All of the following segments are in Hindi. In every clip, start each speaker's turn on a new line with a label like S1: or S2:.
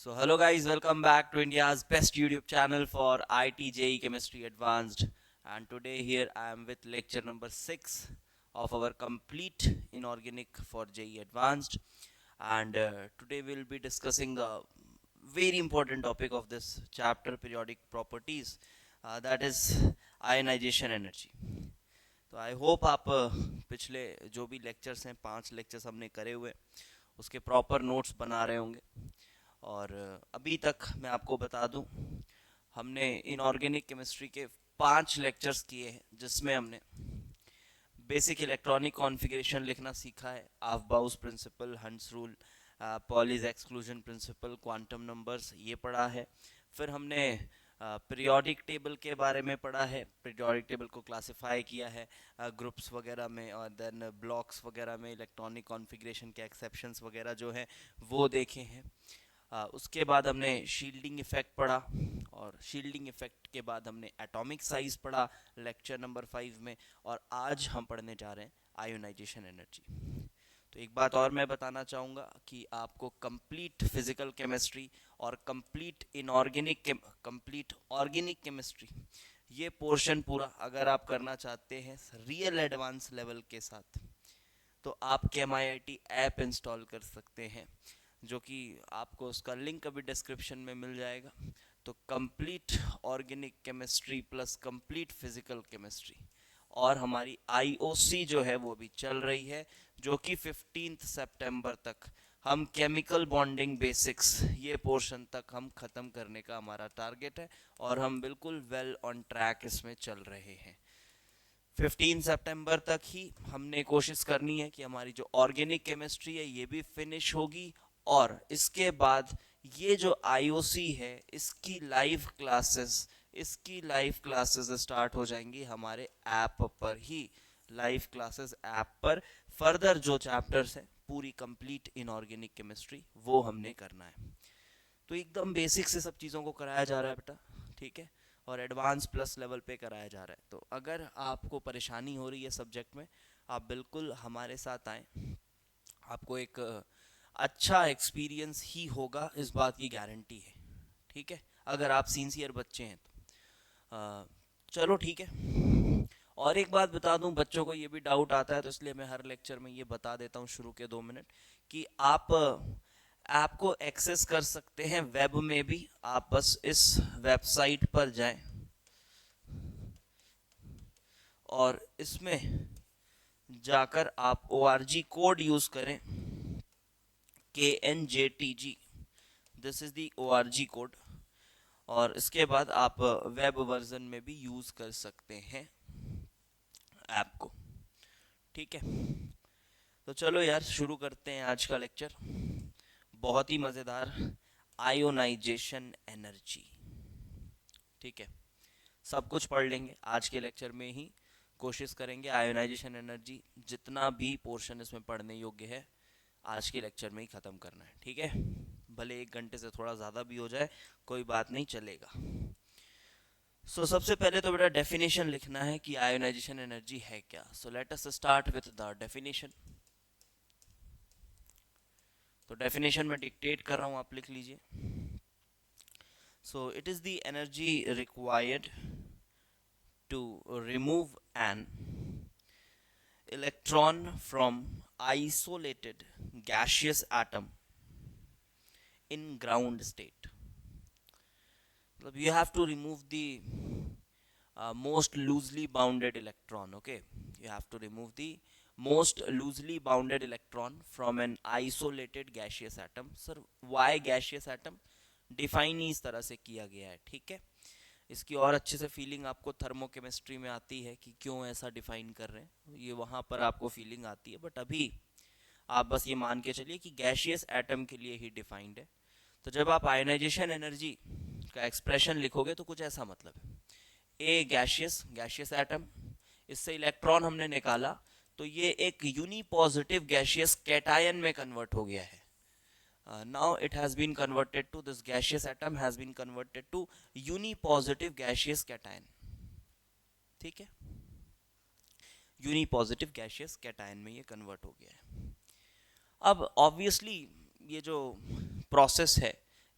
S1: So hello guys, welcome back to India's best YouTube channel for IT JEE Chemistry Advanced. And today here I am with lecture number 6 of our complete inorganic for JEE Advanced. And today we'll be discussing the very important topic of this chapter, periodic properties, that is ionization energy. तो आई होप आप पिछले जो भी लेक्चर्स हैं 5 लेक्चर्स हमने करे हुए उसके प्रॉपर नोट्स बना रहे होंगे। और अभी तक मैं आपको बता दूं, हमने इनऑर्गेनिक केमिस्ट्री के 5 लेक्चर्स किए हैं जिसमें हमने बेसिक इलेक्ट्रॉनिक कॉन्फ़िगरेशन लिखना सीखा है, aufbau principle, Hund's rule, Pauli's exclusion principle, quantum numbers ये पढ़ा है। फिर हमने पीरियोडिक टेबल के बारे में पढ़ा है, पीरियोडिक टेबल को क्लासिफाई किया है ग्रुप्स वगैरह में, और देन ब्लॉक्स वगैरह में इलेक्ट्रॉनिक कॉन्फ़िगरेशन के एक्सेप्शंस वगैरह जो हैं वो देखे हैं। उसके बाद हमने शील्डिंग इफेक्ट पढ़ा, और शील्डिंग इफेक्ट के बाद हमने एटॉमिक साइज पढ़ा लेक्चर नंबर 5 में। और आज हम पढ़ने जा रहे हैं आयोनाइजेशन एनर्जी। तो एक बात और मैं बताना चाहूँगा कि आपको कंप्लीट फिजिकल केमिस्ट्री और कंप्लीट ऑर्गेनिक केमिस्ट्री ये पोर्शन पूरा अगर आप करना चाहते हैं रियल एडवांस लेवल के साथ, तो आप KMIIT ऐप इंस्टॉल कर सकते हैं, जो कि आपको उसका लिंक अभी डिस्क्रिप्शन में मिल जाएगा। तो complete organic chemistry plus complete physical chemistry, और हमारी IOC जो है वो भी चल रही है, जो कि 15 सितंबर तक हम केमिकल बॉन्डिंग बेसिक्स ये पोर्शन तक हम ख़त्म करने का हमारा टारगेट है, और हम बिल्कुल वेल ऑन ट्रैक इसमें चल रहे हैं। 15 सितंबर तक ही हमने कोशिश करनी है कि हमारी जो ऑर्गेनिक केमिस्ट्री है ये भी फिनिश होगी, और इसके बाद ये जो IOC है इसकी लाइव क्लासेस स्टार्ट हो जाएंगी हमारे ऐप पर ही। लाइव क्लासेस ऐप पर फर्दर जो चैप्टर्स हैं पूरी कंप्लीट इनऑर्गेनिक केमिस्ट्री वो हमने करना है। तो एकदम बेसिक से सब चीज़ों को कराया जा रहा है बेटा, ठीक है, और एडवांस प्लस लेवल पे कराया जा रहा है। तो अगर आपको परेशानी हो रही है सब्जेक्ट में, आप बिल्कुल हमारे साथ आएँ, आपको एक अच्छा एक्सपीरियंस ही होगा, इस बात की गारंटी है, ठीक है, अगर आप सिंसियर बच्चे हैं तो। चलो ठीक है। और एक बात बता दूं, बच्चों को ये भी डाउट आता है तो इसलिए मैं हर लेक्चर में ये बता देता हूँ शुरू के 2 मिनट, कि आप ऐप को एक्सेस कर सकते हैं वेब में भी। आप बस इस वेबसाइट पर जाएं और इसमें जाकर आप ORG कोड यूज़ करें, KNJTG, this is the ORG code, और इसके बाद आप वेब वर्जन में भी यूज़ कर सकते हैं ऐप को, ठीक है। तो चलो यार शुरू करते हैं आज का लेक्चर, बहुत ही मज़ेदार, आयोनाइजेशन एनर्जी, ठीक है। सब कुछ पढ़ लेंगे आज के लेक्चर में ही, कोशिश करेंगे आयोनाइजेशन एनर्जी जितना भी पोर्शन इसमें पढ़ने योग्य है आज के लेक्चर में ही ख़त्म करना है, ठीक है। भले 1 घंटे से थोड़ा ज़्यादा भी हो जाए, कोई बात नहीं, चलेगा। सबसे पहले तो बेटा डेफिनेशन लिखना है कि आयोनाइजेशन एनर्जी है क्या। Let us start with the definition. तो डेफिनेशन में डिक्टेट कर रहा हूँ, आप लिख लीजिए। It is the energy required to remove an electron from isolated gaseous atom in ground state. You have to remove the most loosely bounded electron, okay. You have to remove the most loosely bounded electron from an isolated gaseous atom. Sir why gaseous atom define ही इस तरह से किया गया है, ठीक है। इसकी और अच्छे से फीलिंग आपको थर्मोकेमिस्ट्री में आती है कि क्यों ऐसा डिफाइन कर रहे हैं, ये वहाँ पर आपको फीलिंग आती है, बट अभी आप बस ये मान के चलिए कि गैशियस एटम के लिए ही डिफाइंड है। तो जब आप आयोनाइजेशन एनर्जी का एक्सप्रेशन लिखोगे तो कुछ ऐसा मतलब है, ए गैशियस एटम, इससे इलेक्ट्रॉन हमने निकाला, तो ये एक यूनिपॉजिटिव गैशियस कैटायन में कन्वर्ट हो गया है। Now it has been converted to, this gaseous atom has been converted to unipositive gaseous cation, ठीक है, यूनिपॉजिटिव गैशियस कैटायन में ये कन्वर्ट हो गया है। अब ऑब्वियसली ये जो प्रोसेस है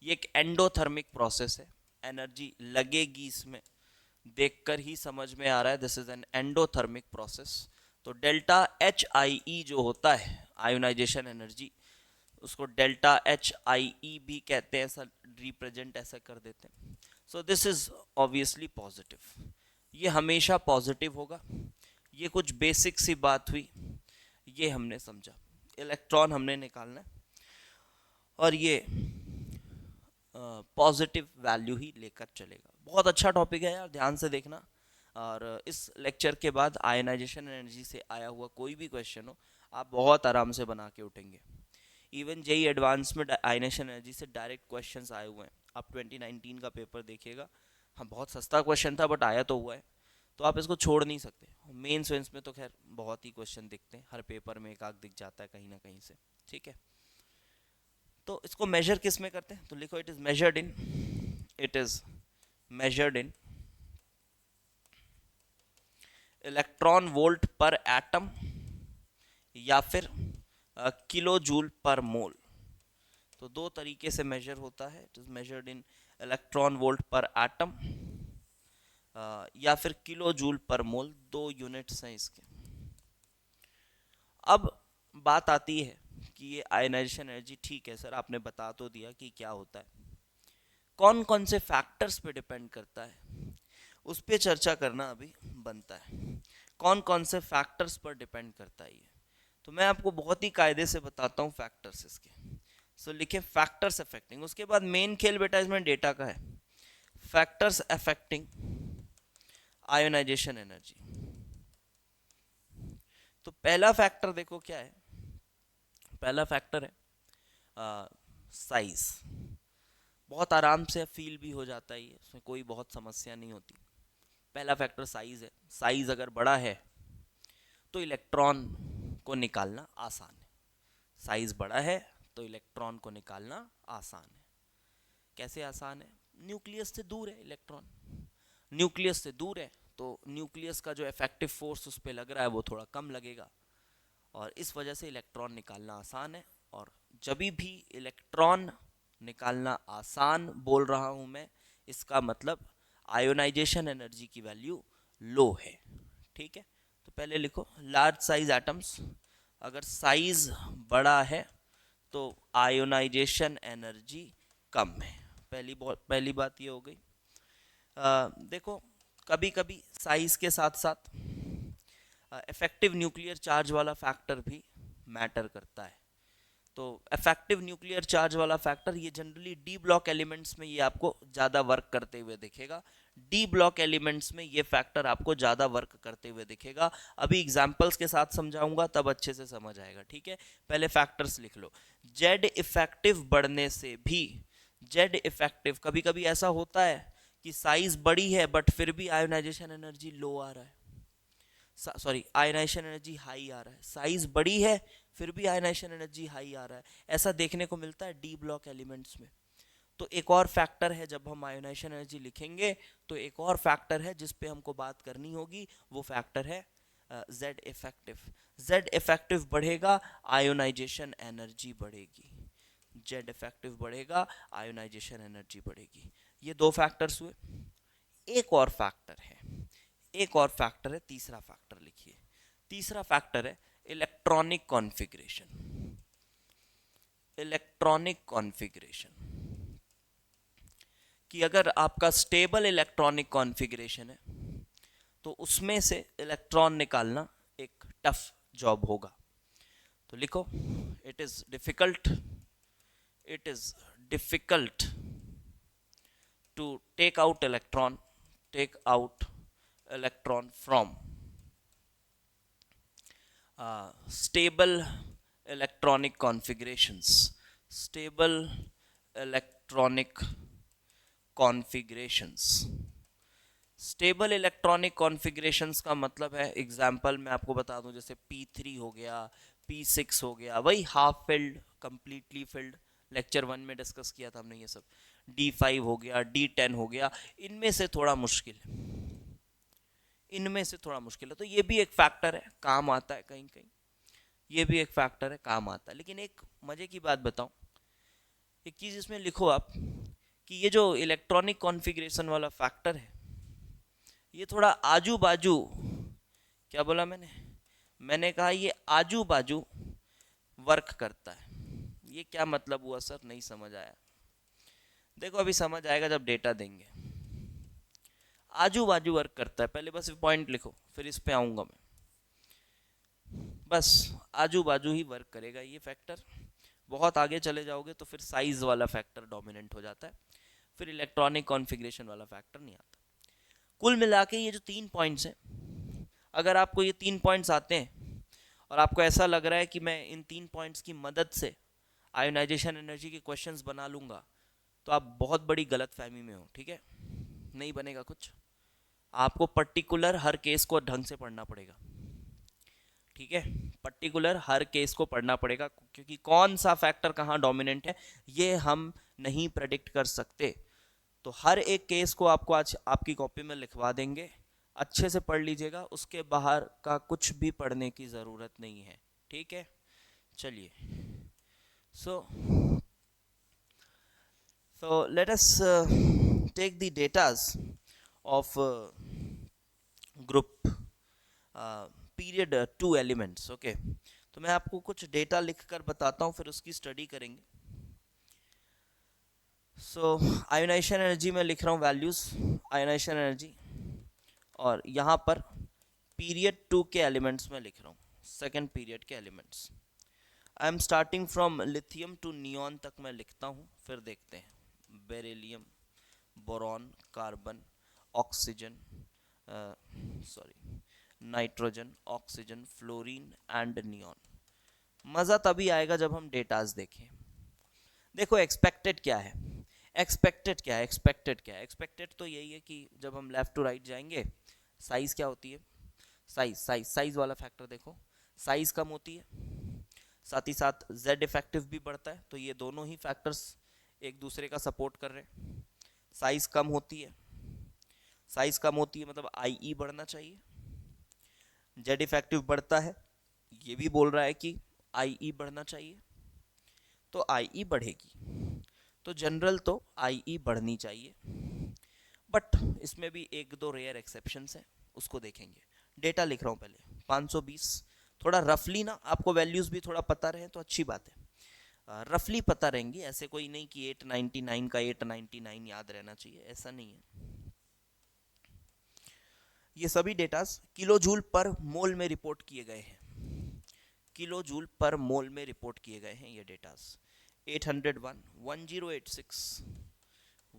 S1: ये एक एंडोथर्मिक प्रोसेस है, एनर्जी लगेगी इसमें, देखकर ही समझ में आ रहा है this is an endothermic process. तो डेल्टा एच आई ई जो होता है आयोनाइजेशन एनर्जी, उसको डेल्टा एच आई ई भी कहते हैं, ऐसा रिप्रेजेंट ऐसा कर देते हैं। So this is obviously positive, ये हमेशा पॉजिटिव होगा। ये कुछ बेसिक सी बात हुई, ये हमने समझा, इलेक्ट्रॉन हमने निकालना है और ये पॉजिटिव वैल्यू ही लेकर चलेगा। बहुत अच्छा टॉपिक है यार, ध्यान से देखना। और इस लेक्चर के बाद आयनाइजेशन एनर्जी से आया हुआ कोई भी क्वेश्चन हो, आप बहुत आराम से बना के उठेंगे। इवन जेई एडवांस में आयनाइजेशन एनर्जी से डायरेक्ट क्वेश्चंस आए हुए हैं। आप 2019 का पेपर देखिएगा, हाँ बहुत सस्ता क्वेश्चन था बट आया तो हुआ है, तो आप इसको छोड़ नहीं सकते। मेंस वेंस में तो खैर बहुत ही क्वेश्चन दिखते हैं, हर पेपर में एक आध दिख जाता है कहीं ना कहीं से, ठीक है। तो इसको मेजर किस में करते हैं, तो लिखो it is measured in electron volt पर एटम या फिर किलो जूल पर मोल। तो दो तरीके से मेजर होता है, it is measured in electron volt पर एटम या फिर किलो जूल पर मोल, दो यूनिट्स हैं इसके। अब बात आती है कि ये आयनाइजेशन एनर्जी, ठीक है सर आपने बता तो दिया कि क्या होता है, कौन कौन से फैक्टर्स पे डिपेंड करता है, उस पर चर्चा करना अभी बनता है। कौन कौन से फैक्टर्स पर डिपेंड करता है ये, तो मैं आपको बहुत ही कायदे से बताता हूँ फैक्टर्स इसके। सो लिखे फैक्टर्स अफेक्टिंग, उसके बाद मेन खेल बेटा इसमें डेटा का है। Factors affecting ionisation energy. तो पहला फैक्टर देखो क्या है, पहला फैक्टर है साइज। बहुत आराम से फील भी हो जाता है, ये उसमें कोई बहुत समस्या नहीं होती। पहला फैक्टर साइज है, साइज अगर बड़ा है तो इलेक्ट्रॉन को निकालना आसान है। साइज बड़ा है तो इलेक्ट्रॉन को निकालना आसान है। कैसे आसान है, न्यूक्लियस से दूर है इलेक्ट्रॉन, न्यूक्लियस से दूर है तो न्यूक्लियस का जो इफेक्टिव फोर्स उस पर लग रहा है वो थोड़ा कम लगेगा, और इस वजह से इलेक्ट्रॉन निकालना आसान है। और जब भी इलेक्ट्रॉन निकालना आसान बोल रहा हूं मैं, इसका मतलब आयोनाइजेशन एनर्जी की वैल्यू लो है, ठीक है। तो पहले लिखो लार्ज साइज एटम्स, अगर साइज बड़ा है तो आयोनाइजेशन एनर्जी कम है। पहली बात ये हो गई। देखो कभी कभी साइज के साथ साथ इफेक्टिव न्यूक्लियर चार्ज वाला फैक्टर भी मैटर करता है। तो इफेक्टिव न्यूक्लियर चार्ज वाला फैक्टर ये जनरली डी ब्लॉक एलिमेंट्स में ये आपको ज़्यादा वर्क करते हुए दिखेगा। डी ब्लॉक एलिमेंट्स में ये फैक्टर आपको ज़्यादा वर्क करते हुए दिखेगा। अभी एग्जांपल्स के साथ समझाऊंगा तब अच्छे से समझ आएगा, ठीक है। पहले फैक्टर्स लिख लो। जेड इफेक्टिव बढ़ने से भी, जेड इफेक्टिव कभी कभी ऐसा होता है कि साइज बड़ी है बट फिर भी आयोनाइजेशन एनर्जी लो आ रहा है, सॉरी आयनाइजेशन एनर्जी हाई आ रहा है। साइज बड़ी है फिर भी आयनाइजेशन एनर्जी हाई आ रहा है, ऐसा देखने को मिलता है डी ब्लॉक एलिमेंट्स में। तो एक और फैक्टर है, जब हम आयोनाइजेशन एनर्जी लिखेंगे तो एक और फैक्टर है जिस पे हमको बात करनी होगी, वो फैक्टर है जेड इफेक्टिव। जेड इफेक्टिव बढ़ेगा आयोनाइजेशन एनर्जी बढ़ेगी, जेड इफेक्टिव बढ़ेगा आयोनाइजेशन एनर्जी बढ़ेगी। ये दो फैक्टर्स हुए। एक और फैक्टर है, एक और फैक्टर है, तीसरा फैक्टर लिखिए। तीसरा फैक्टर है इलेक्ट्रॉनिक कॉन्फ़िगरेशन। इलेक्ट्रॉनिक कॉन्फ़िगरेशन कि अगर आपका स्टेबल इलेक्ट्रॉनिक कॉन्फ़िगरेशन है तो उसमें से इलेक्ट्रॉन निकालना एक टफ जॉब होगा। तो लिखो it is difficult, it is difficult to take out electron, take out electron from stable electronic configurations, stable electronic configurations। Stable electronic configurations का मतलब है, एग्जांपल मैं आपको बता दूं, जैसे P3 हो गया, P6 हो गया, वही half filled, completely filled, lecture 1 में डिस्कस किया था हमने ये सब। D5 हो गया, D10 हो गया, इनमें से थोड़ा मुश्किल है, इनमें से थोड़ा मुश्किल है। तो ये भी एक फैक्टर है, काम आता है कहीं कहीं, ये भी एक फैक्टर है, काम आता है। लेकिन एक मजे की बात बताऊं, एक चीज इसमें लिखो आप कि ये जो इलेक्ट्रॉनिक कॉन्फ़िगरेशन वाला फैक्टर है ये थोड़ा आजू बाजू, क्या बोला मैंने कहा ये आजू बाजू वर्क करता है। ये क्या मतलब हुआ सर, नहीं समझ आया। देखो अभी समझ आएगा जब डेटा देंगे। आजू बाजू वर्क करता है, पहले बस पॉइंट लिखो फिर इस पे आऊंगा मैं। बस आजू बाजू ही वर्क करेगा ये फैक्टर। बहुत आगे चले जाओगे तो फिर साइज वाला फैक्टर डोमिनेंट हो जाता है, फिर इलेक्ट्रॉनिक कॉन्फ़िगरेशन वाला फैक्टर नहीं आता। कुल मिला के ये जो 3 पॉइंट्स हैं, अगर आपको ये 3 पॉइंट्स आते हैं और आपको ऐसा लग रहा है कि मैं इन 3 पॉइंट्स की मदद से आयोनाइजेशन एनर्जी के क्वेश्चंस बना लूँगा, तो आप बहुत बड़ी गलत फहमी में हो। ठीक है, नहीं बनेगा कुछ। आपको पर्टिकुलर हर केस को ढंग से पढ़ना पड़ेगा। ठीक है, पर्टिकुलर हर केस को पढ़ना पड़ेगा, क्योंकि कौन सा फैक्टर कहाँ डोमिनेंट है ये हम नहीं प्रेडिक्ट कर सकते। तो हर एक केस को आपको आज आपकी कॉपी में लिखवा देंगे, अच्छे से पढ़ लीजिएगा, उसके बाहर का कुछ भी पढ़ने की ज़रूरत नहीं है। ठीक है, चलिए। So let us take the datas of group period 2 elements. Okay, तो मैं आपको कुछ डेटा लिख कर बताता हूँ, फिर उसकी स्टडी करेंगे। सो आयोनाइजेशन एनर्जी में लिख रहा हूँ वैल्यूज़ आयोनाइजेशन एनर्जी, और यहाँ पर पीरियड 2 के एलिमेंट्स में लिख रहा हूँ, सेकेंड पीरियड के elements. I am starting from lithium to neon तक मैं लिखता हूँ, फिर देखते हैं। Beryllium, boron, carbon, oxygen, sorry nitrogen, oxygen, fluorine and neon. मज़ा तभी आएगा जब हम डेटाज देखें। देखो एक्सपेक्टेड क्या है, एक्सपेक्टेड तो यही है कि जब हम लेफ्ट टू राइट जाएंगे, साइज़ क्या होती है, साइज़ वाला फैक्टर देखो, साइज़ कम होती है, साथ ही साथ जेड इफेक्टिव भी बढ़ता है। तो ये दोनों ही फैक्टर्स एक दूसरे का सपोर्ट कर रहे हैं। साइज़ कम होती है, मतलब आई बढ़ना चाहिए। जेड इफेक्टिव बढ़ता है, ये भी बोल रहा है कि आई बढ़ना चाहिए, तो आई बढ़ेगी। तो जनरल तो आई बढ़नी चाहिए, बट इसमें भी एक दो रेयर एक्सेप्शंस हैं, उसको देखेंगे। डेटा लिख रहा हूँ पहले 520, थोड़ा रफली ना, आपको वैल्यूज़ भी थोड़ा पता रहे तो अच्छी बात है। रफली पता रहेंगी, ऐसे कोई नहीं कि 899 का 899 याद रहना चाहिए, ऐसा नहीं है। ये सभी डेटास किलो जूल पर मोल में रिपोर्ट किए गए हैं, किलो जूल पर मोल में रिपोर्ट किए गए हैं ये datas. 801, 1086,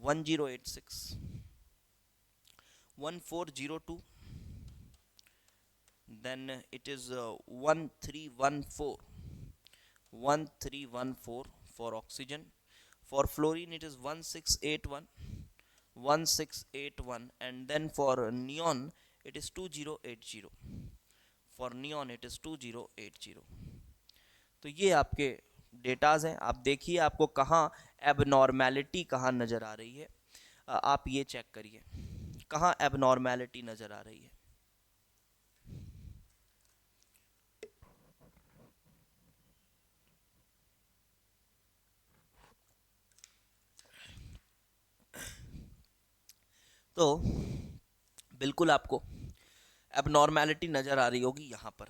S1: 1086, 1402, then it is 1314, 1314 for oxygen. For fluorine it is 1681, 1681, and then for neon it is 2080, for neon it is 2080। तो ये आपके डेटाज हैं, आप देखिए आपको कहाँ एबनॉर्मेलिटी कहाँ नज़र आ रही है। आप ये चेक करिए कहाँ एबनॉर्मेलिटी नज़र आ रही है। तो बिल्कुल आपको एबनॉर्मेलिटी नज़र आ रही होगी, यहाँ पर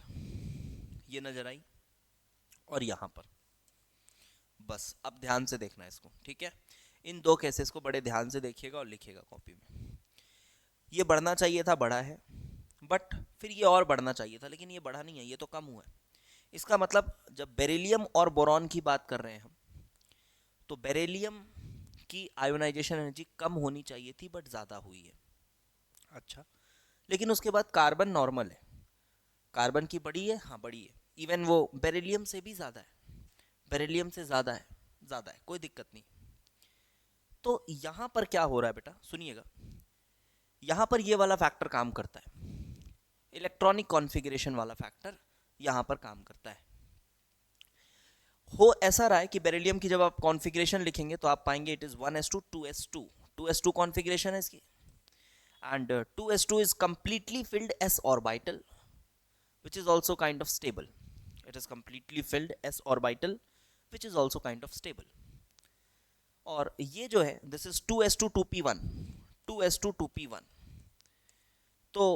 S1: ये नज़र आई और यहाँ पर। बस अब ध्यान से देखना है इसको, ठीक है। इन दो केसेस को बड़े ध्यान से देखिएगा और लिखिएगा कॉपी में। ये बढ़ना चाहिए था, बढ़ा है, बट फिर ये और बढ़ना चाहिए था, लेकिन ये बढ़ा नहीं है, ये तो कम हुआ है। इसका मतलब जब बेरिलियम और बोरॉन की बात कर रहे हैं हम, तो बेरिलियम की आयोनाइजेशन एनर्जी कम होनी चाहिए थी, बट ज़्यादा हुई है। अच्छा, लेकिन उसके बाद कार्बन नॉर्मल है, कार्बन की बड़ी है, हाँ बड़ी है, इवन वो बेरिलियम से भी ज़्यादा है, बेरिलियम से ज़्यादा है, ज़्यादा है, कोई दिक्कत नहीं। तो यहाँ पर क्या हो रहा है बेटा, सुनिएगा, यहाँ पर ये वाला फैक्टर काम करता है, इलेक्ट्रॉनिक कॉन्फ़िगरेशन वाला फैक्टर यहाँ पर काम करता है। हो ऐसा रहा है कि बेरिलियम की जब आप कॉन्फ़िगरेशन लिखेंगे तो आप पाएंगे it is 1s2 2s2, 2s2 configuration है इसकी, and 2s2 is completely filled s orbital, which is also kind of stable. It is completely filled s orbital, which is also kind of stable. और ये जो है this is 2s2 2p1, 2s2 2p1। तो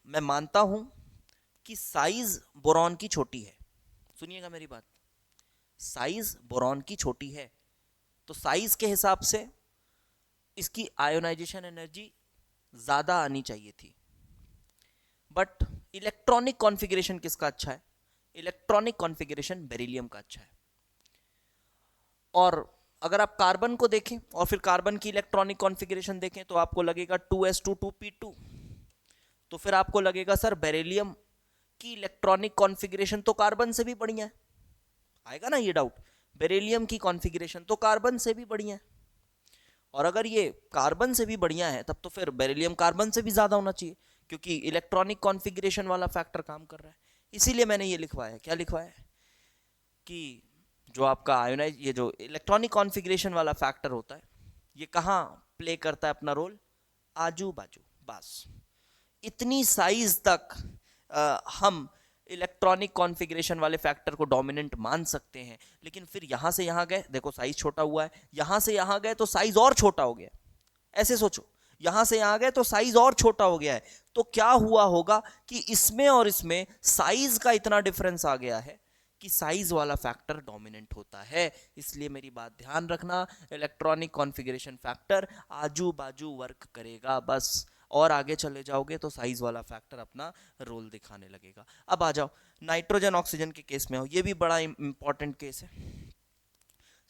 S1: मैं मानता हूं कि साइज बोरॉन की छोटी है। सुनिएगा मेरी बात, साइज बोरॉन की छोटी है, तो साइज के हिसाब से इसकी आयोनाइजेशन एनर्जी ज्यादा आनी चाहिए थी। बट इलेक्ट्रॉनिक कॉन्फ़िगरेशन किसका अच्छा है? इलेक्ट्रॉनिक कॉन्फ़िगरेशन बेरिलियम का अच्छा है। और अगर आप कार्बन को देखें और फिर कार्बन की इलेक्ट्रॉनिक कॉन्फ़िगरेशन देखें तो आपको लगेगा 2s2 2p2। तो फिर आपको लगेगा सर बेरिलियम की इलेक्ट्रॉनिक कॉन्फ़िगरेशन तो कार्बन से भी बढ़िया है। आएगा ना ये डाउट, बेरिलियम की कॉन्फ़िगरेशन तो कार्बन से भी बढ़िया है, और अगर ये कार्बन से भी बढ़िया है तब तो फिर बेरिलियम कार्बन से भी ज़्यादा होना चाहिए, क्योंकि इलेक्ट्रॉनिक कॉन्फ़िगरेशन वाला फैक्टर काम कर रहा है। इसीलिए मैंने ये लिखवाया, क्या लिखवाया कि जो आपका आयोनाइज, ये जो इलेक्ट्रॉनिक कॉन्फ़िगरेशन वाला फैक्टर होता है, ये कहाँ प्ले करता है अपना रोल? आजू बाजू, बस इतनी साइज तक हम इलेक्ट्रॉनिक कॉन्फ़िगरेशन वाले फैक्टर को डोमिनेंट मान सकते हैं। लेकिन फिर यहां से यहां गए, देखो साइज छोटा हुआ है, यहां से यहां गए तो साइज और छोटा हो गया। ऐसे सोचो, यहां से यहां गए तो साइज और छोटा हो गया है, तो क्या हुआ होगा कि इसमें और इसमें साइज का इतना डिफरेंस आ गया है कि साइज वाला फैक्टर डोमिनेंट होता है। इसलिए मेरी बात ध्यान रखना, इलेक्ट्रॉनिक कॉन्फ़िगरेशन फैक्टर आजू बाजू वर्क करेगा बस, और आगे चले जाओगे तो साइज वाला फैक्टर अपना रोल दिखाने लगेगा। अब आ जाओ नाइट्रोजन ऑक्सीजन के केस में, हो ये भी बड़ा इंपॉर्टेंट केस है।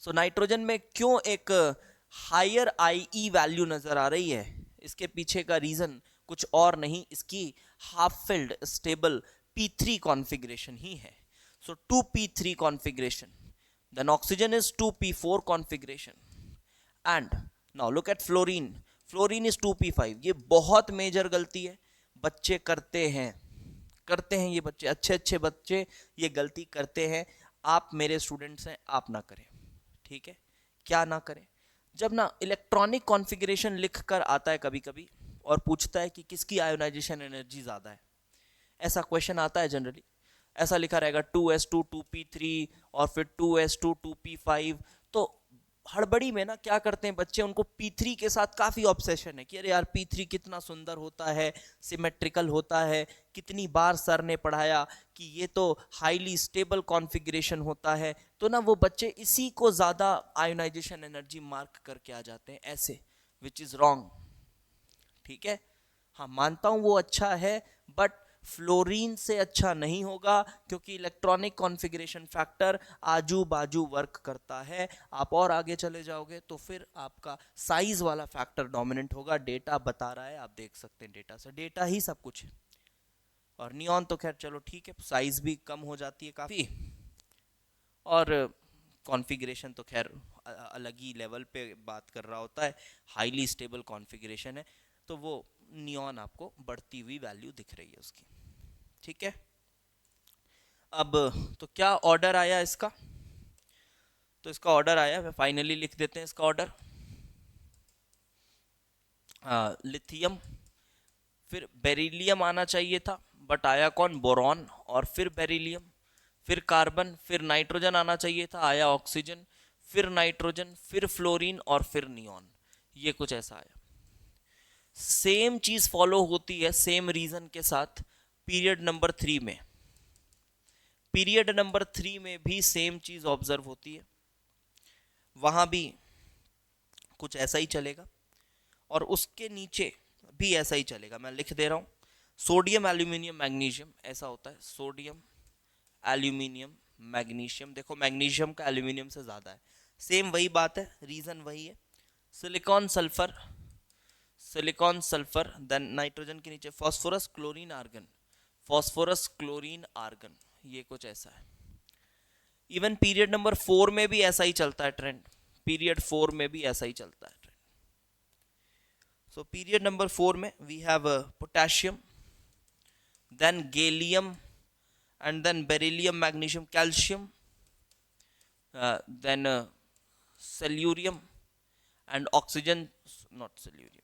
S1: सो नाइट्रोजन में क्यों एक हायर IE वैल्यू नजर आ रही है? इसके पीछे का रीजन कुछ और नहीं, इसकी half filled stable P3 configuration ही है। So 2p3 configuration, then oxygen is 2p4 configuration, and now look at fluorine, fluorine is 2p5। ये बहुत मेजर गलती है, बच्चे करते हैं, करते हैं ये बच्चे, अच्छे अच्छे बच्चे ये गलती करते हैं। आप मेरे स्टूडेंट्स हैं, आप ना करें, ठीक है? क्या ना करें? जब ना इलेक्ट्रॉनिक कॉन्फ़िगरेशन लिख कर आता है कभी कभी और पूछता है कि किसकी आयोनाइजेशन एनर्जी ज़्यादा है, ऐसा क्वेश्चन आता है जनरली, ऐसा लिखा रहेगा 2s2 2p3 और फिर 2s2 2p5। तो हड़बड़ी में ना क्या करते हैं बच्चे, उनको P3 के साथ काफ़ी ऑब्सेशन है कि अरे यार P3 कितना सुंदर होता है, सिमेट्रिकल होता है, कितनी बार सर ने पढ़ाया कि ये तो हाईली स्टेबल कॉन्फ़िगरेशन होता है। तो ना वो बच्चे इसी को ज़्यादा आयोनाइजेशन एनर्जी मार्क करके आ जाते हैं ऐसे, विच इज़ रॉन्ग, ठीक है? हाँ मानता हूँ वो अच्छा है, बट फ्लोरीन से अच्छा नहीं होगा, क्योंकि इलेक्ट्रॉनिक कॉन्फ़िगरेशन फैक्टर आजू बाजू वर्क करता है। आप और आगे चले जाओगे तो फिर आपका साइज वाला फैक्टर डोमिनेंट होगा। डेटा बता रहा है, आप देख सकते हैं, डेटा से, डेटा ही सब कुछ है। और नियॉन तो खैर चलो ठीक है, साइज भी कम हो जाती है काफ़ी, और कॉन्फ़िगरेशन तो खैर अलग ही लेवल पे बात कर रहा होता है, हाईली स्टेबल कॉन्फ़िगरेशन है, तो वो नियॉन आपको बढ़ती हुई वैल्यू दिख रही है उसकी, ठीक है? अब तो क्या ऑर्डर आया इसका? तो इसका ऑर्डर आया, फाइनली लिख देते हैं इसका ऑर्डर। लिथियम, फिर बेरिलियम आना चाहिए था, बट आया कौन? बोरॉन, और फिर बेरिलियम, फिर कार्बन, फिर नाइट्रोजन आना चाहिए था, आया ऑक्सीजन, फिर नाइट्रोजन, फिर फ्लोरीन और फिर नियॉन। ये कुछ ऐसा आया। सेम चीज फॉलो होती है सेम रीजन के साथ पीरियड नंबर 3 में। पीरियड नंबर 3 में भी सेम चीज ऑब्जर्व होती है, वहां भी कुछ ऐसा ही चलेगा, और उसके नीचे भी ऐसा ही चलेगा। मैं लिख दे रहा हूं, सोडियम एल्यूमिनियम मैग्नीशियम, ऐसा होता है, सोडियम एल्यूमिनियम मैग्नीशियम। देखो मैग्नीशियम का एल्यूमिनियम से ज़्यादा है, सेम वही बात है, रीज़न वही है। Silicon sulphur, silicon sulphur, then nitrogen के नीचे phosphorus chlorine argon, phosphorus chlorine argon, ये कुछ ऐसा है। इवन पीरियड नंबर 4 में भी ऐसा ही चलता है ट्रेंड, पीरियड 4 में भी ऐसा ही चलता है ट्रेंड। सो पीरियड नंबर 4 में we have potassium, then gallium, and then beryllium, magnesium, calcium, then cellurium and oxygen, not cellurium,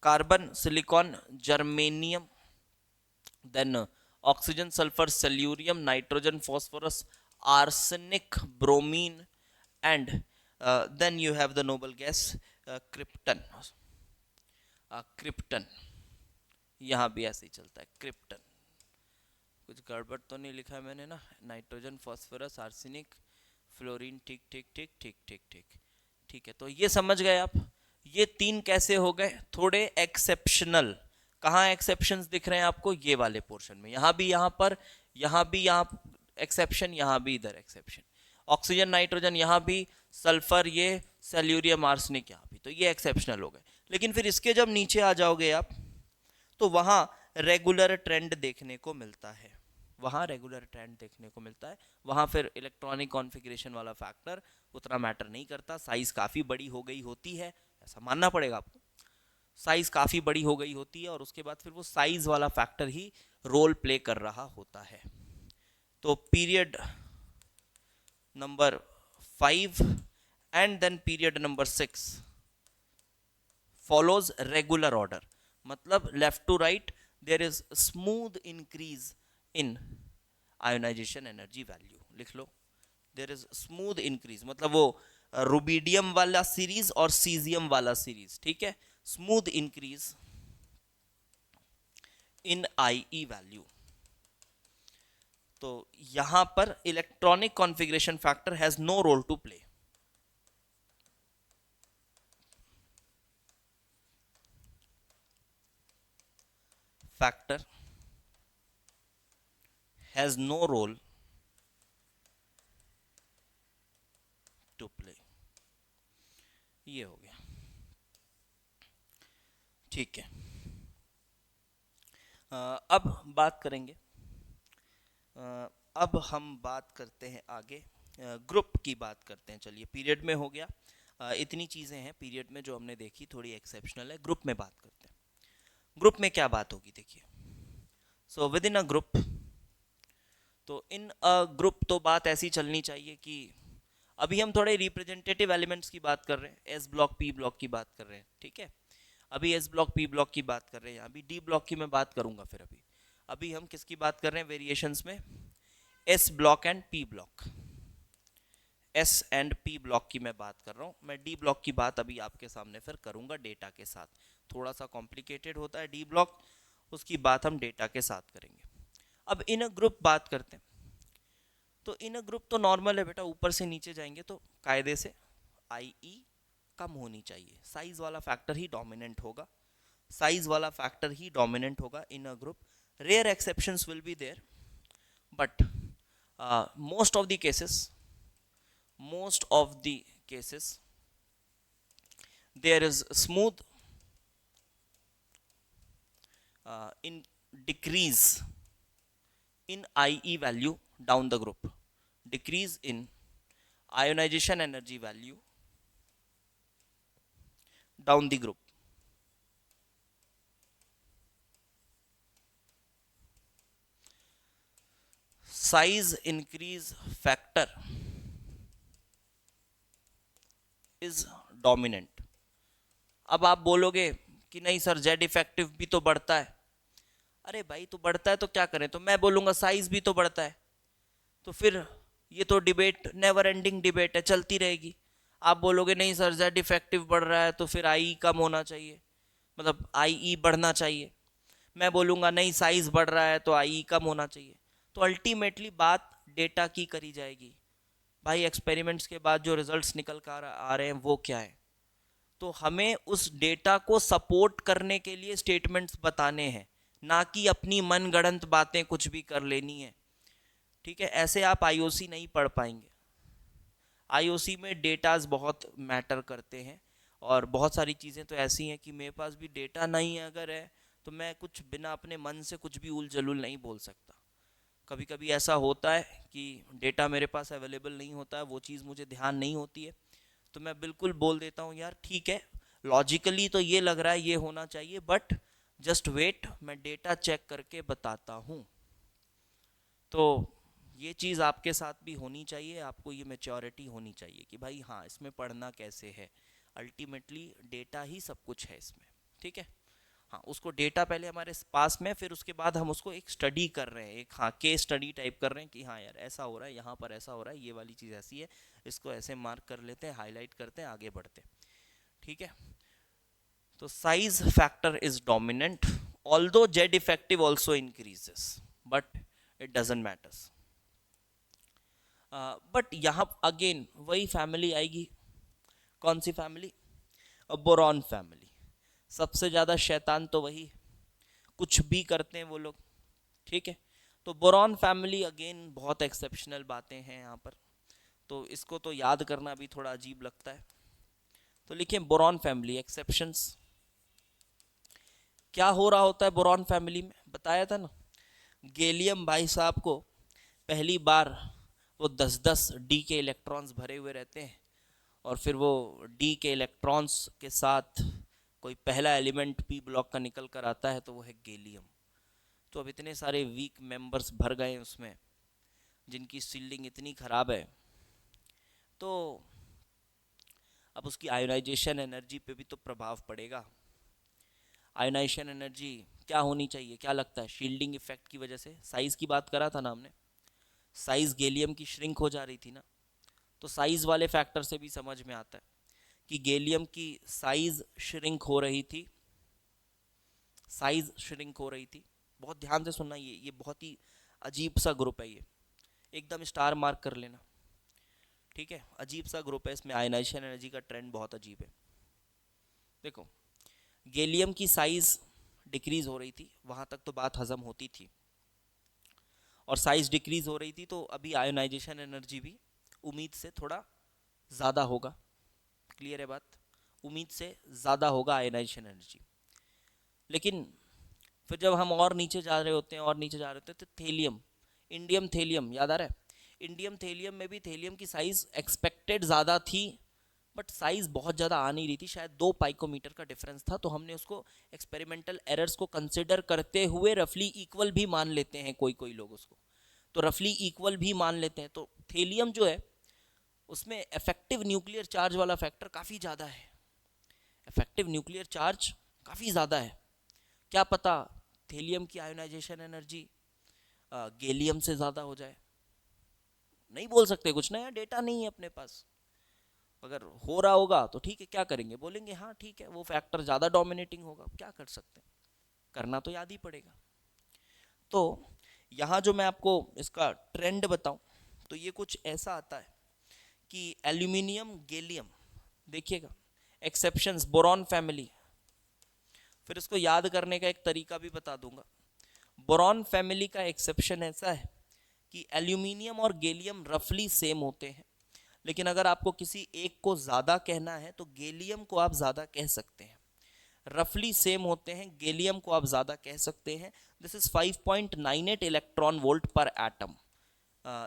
S1: carbon, silicon, germanium, then oxygen, sulfur, cellurium, nitrogen, phosphorus, arsenic, bromine, and then you have the noble gas krypton. Krypton यहाँ भी ऐसे ही चलता है, क्रिप्टन। कुछ गड़बड़ तो नहीं लिखा है मैंने ना? नाइट्रोजन, फॉस्फोरस, आर्सेनिक, फ्लोरीन, ठीक ठीक ठीक ठीक ठीक ठीक ठीक है। तो ये समझ गए आप, ये तीन कैसे हो गए, थोड़े एक्सेप्शनल। कहाँ एक्सेप्शंस दिख रहे हैं आपको? ये वाले पोर्शन में, यहाँ भी, यहाँ पर, यहाँ भी, यहाँ एक्सेप्शन, यहाँ भी इधर एक्सेप्शन। ऑक्सीजन, नाइट्रोजन यहाँ भी, सल्फर, ये सेल्यूरियम, आर्सेनिक यहाँ भी, तो ये एक्सेप्शनल हो गए। लेकिन फिर इसके जब नीचे आ जाओगे आप, तो वहाँ रेगुलर ट्रेंड देखने को मिलता है, वहाँ रेगुलर ट्रेंड देखने को मिलता है। वहाँ फिर इलेक्ट्रॉनिक कॉन्फ़िगरेशन वाला फैक्टर उतना मैटर नहीं करता, साइज़ काफ़ी बड़ी हो गई होती है, ऐसा मानना पड़ेगा आपको। साइज़ काफ़ी बड़ी हो गई होती है और उसके बाद फिर वो साइज़ वाला फैक्टर ही रोल प्ले कर रहा होता है। तो period number 5 and then period number 6 follows regular order, मतलब left to right there is smooth increase in ionisation energy value. लिख लो, देयर इज स्मूथ इंक्रीज, मतलब वो रुबीडियम वाला सीरीज और सीजियम वाला सीरीज, ठीक है, smooth increase in I value. तो यहां पर electronic configuration factor has no role to play. factor has no role to play। ये हो गया, ठीक है। अब बात करेंगे, अब हम बात करते हैं आगे, ग्रुप की बात करते हैं। चलिए, पीरियड में हो गया, इतनी चीज़ें हैं पीरियड में जो हमने देखी, थोड़ी एक्सेप्शनल है। ग्रुप में बात करते हैं। ग्रुप में क्या बात होगी, देखिए। So with in a group, तो इन अ ग्रुप तो बात ऐसी चलनी चाहिए कि अभी हम थोड़े रिप्रेजेंटेटिव एलिमेंट्स की बात कर रहे हैं, एस ब्लॉक, पी ब्लॉक की बात कर रहे हैं, ठीक है। अभी एस ब्लॉक, पी ब्लॉक की बात कर रहे हैं, अभी डी ब्लॉक की मैं बात करूंगा। फिर अभी हम किसकी बात कर रहे हैं वेरिएशंस में? S block and P block, S and P block की मैं बात कर रहा हूँ। मैं डी ब्लॉक की बात अभी आपके सामने फिर करूंगा डेटा के साथ, थोड़ा सा कॉम्प्लिकेटेड होता है डी ब्लॉक, उसकी बात हम डेटा के साथ करेंगे। अब इन अ ग्रुप बात करते हैं। तो इन अ ग्रुप तो नॉर्मल है बेटा, ऊपर से नीचे जाएंगे तो कायदे से आई कम होनी चाहिए, साइज वाला फैक्टर ही डोमिनेंट होगा, साइज वाला फैक्टर ही डोमिनेंट होगा in a group. Rare exceptions will be there, but most of the cases, most of the cases there is smooth in decrease in IE value down the group, decrease in ionization energy value down the group। Size increase factor is dominant। अब आप बोलोगे कि नहीं सर जेड इफेक्टिव भी तो बढ़ता है। अरे भाई, तो बढ़ता है तो क्या करें? तो मैं बोलूंगा साइज भी तो बढ़ता है। तो फिर ये तो डिबेट, नेवर एंडिंग डिबेट है, चलती रहेगी। आप बोलोगे नहीं सर जेड इफेक्टिव बढ़ रहा है तो फिर आई कम होना चाहिए, मतलब आई बढ़ना चाहिए। मैं बोलूँगा नहीं साइज बढ़ रहा है तो आई कम होना चाहिए। तो अल्टीमेटली बात डेटा की करी जाएगी। भाई एक्सपेरिमेंट्स के बाद जो रिजल्ट्स निकल कर आ रहे हैं वो क्या है, तो हमें उस डेटा को सपोर्ट करने के लिए स्टेटमेंट्स बताने हैं, ना कि अपनी मनगढ़ंत बातें कुछ भी कर लेनी है, ठीक है। ऐसे आप आईओसी नहीं पढ़ पाएंगे। आईओसी में डेटाज बहुत मैटर करते हैं और बहुत सारी चीज़ें तो ऐसी हैं कि मेरे पास भी डेटा नहीं है अगर है, तो मैं कुछ बिना अपने मन से कुछ भी उल जलूल नहीं बोल सकता। कभी कभी ऐसा होता है कि डेटा मेरे पास अवेलेबल नहीं होता है, वो चीज़ मुझे ध्यान नहीं होती है, तो मैं बिल्कुल बोल देता हूँ यार ठीक है, लॉजिकली तो ये लग रहा है ये होना चाहिए, बट जस्ट वेट, मैं डेटा चेक करके बताता हूँ। तो ये चीज़ आपके साथ भी होनी चाहिए, आपको ये मेच्योरिटी होनी चाहिए कि भाई हाँ इसमें पढ़ना कैसे है, अल्टीमेटली डेटा ही सब कुछ है इसमें, ठीक है। हाँ, उसको डेटा पहले हमारे पास में, फिर उसके बाद हम उसको एक स्टडी कर रहे हैं, एक हाँ केस स्टडी टाइप कर रहे हैं कि हाँ यार ऐसा हो रहा है, यहाँ पर ऐसा हो रहा है, ये वाली चीज़ ऐसी है, इसको ऐसे मार्क कर लेते हैं, हाईलाइट करते हैं, आगे बढ़ते हैं। ठीक है, तो size factor is dominant, although Z effective also increases, but it doesn't matters. But यहाँ अगेन वही फैमिली आएगी, कौन सी फैमिली? Boron family. सबसे ज़्यादा शैतान तो वही, कुछ भी करते हैं वो लोग। ठीक है, तो बोरॉन फैमिली अगेन बहुत एक्सेप्शनल बातें हैं यहाँ पर, तो इसको तो याद करना भी थोड़ा अजीब लगता है। तो लिखिए बोरॉन फैमिली एक्सेप्शंस। क्या हो रहा होता है बोरॉन फैमिली में, बताया था ना, गैलियम भाई साहब को पहली बार वो 10-10 डी के इलेक्ट्रॉन्स भरे हुए रहते हैं, और फिर वो डी के इलेक्ट्रॉन्स के साथ कोई पहला एलिमेंट पी ब्लॉक का निकल कर आता है, तो वो है गैलियम। तो अब इतने सारे वीक मेंबर्स भर गए उसमें, जिनकी सील्डिंग इतनी ख़राब है, तो अब उसकी आयोनाइजेशन एनर्जी पे भी तो प्रभाव पड़ेगा। आयोनाइजेशन एनर्जी क्या होनी चाहिए, क्या लगता है? शील्डिंग इफेक्ट की वजह से, साइज़ की बात करा था ना हमने, साइज़ गैलियम की श्रिंक हो जा रही थी ना, तो साइज़ वाले फैक्टर से भी समझ में आता है कि गैलियम की साइज़ श्रिंक हो रही थी, साइज़ श्रिंक हो रही थी। बहुत ध्यान से सुनना, ये बहुत ही अजीब सा ग्रुप है, ये एकदम स्टार मार्क कर लेना। ठीक है, अजीब सा ग्रुप है, इसमें आयनाइजेशन एनर्जी का ट्रेंड बहुत अजीब है। देखो, गैलियम की साइज़ डिक्रीज़ हो रही थी, वहाँ तक तो बात हज़म होती थी, और साइज़ डिक्रीज़ हो रही थी, तो अभी आयोनाइजेशन एनर्जी भी उम्मीद से थोड़ा ज़्यादा होगा। क्लियर है बात? उम्मीद से ज़्यादा होगा आयोनाइजेशन एनर्जी। लेकिन फिर जब हम और नीचे जा रहे होते हैं, और नीचे जा रहे होते हैं, तो थेलियम, इंडियम थेलियम याद आ रहा है? इंडियम थेलियम में भी थेलियम की साइज़ एक्सपेक्टेड ज़्यादा थी, बट साइज़ बहुत ज़्यादा आ नहीं रही थी, शायद 2 पाइकोमीटर का डिफरेंस था, तो हमने उसको एक्सपेरिमेंटल एरर्स को कंसिडर करते हुए रफली इक्वल भी मान लेते हैं, कोई कोई लोग उसको तो रफली इक्वल भी मान लेते हैं। तो थेलियम जो है उसमें इफेक्टिव न्यूक्लियर चार्ज वाला फैक्टर काफ़ी ज़्यादा है, इफेक्टिव न्यूक्लियर चार्ज काफ़ी ज़्यादा है। क्या पता थेलियम की आयोनाइजेशन एनर्जी गैलियम से ज़्यादा हो जाए, नहीं बोल सकते, कुछ नया डेटा नहीं है अपने पास। अगर हो रहा होगा तो ठीक है, क्या करेंगे, बोलेंगे हाँ ठीक है वो फैक्टर ज़्यादा डोमिनेटिंग होगा, क्या कर सकते हैं, करना तो याद ही पड़ेगा। तो यहाँ जो मैं आपको इसका ट्रेंड बताऊँ, तो ये कुछ ऐसा आता है कि एल्यूमिनियम गैलियम, देखिएगा एक्सेप्शंस बोरॉन फैमिली, फिर इसको याद करने का एक तरीका भी बता दूंगा। बोरॉन फैमिली का एक्सेप्शन ऐसा है कि एल्यूमिनियम और गैलियम रफली सेम होते हैं, लेकिन अगर आपको किसी एक को ज़्यादा कहना है तो गैलियम को आप ज़्यादा कह सकते हैं। रफली सेम होते हैं, गैलियम को आप ज़्यादा कह सकते हैं। दिस इज़ 5.98 इलेक्ट्रॉन वोल्ट पर एटम।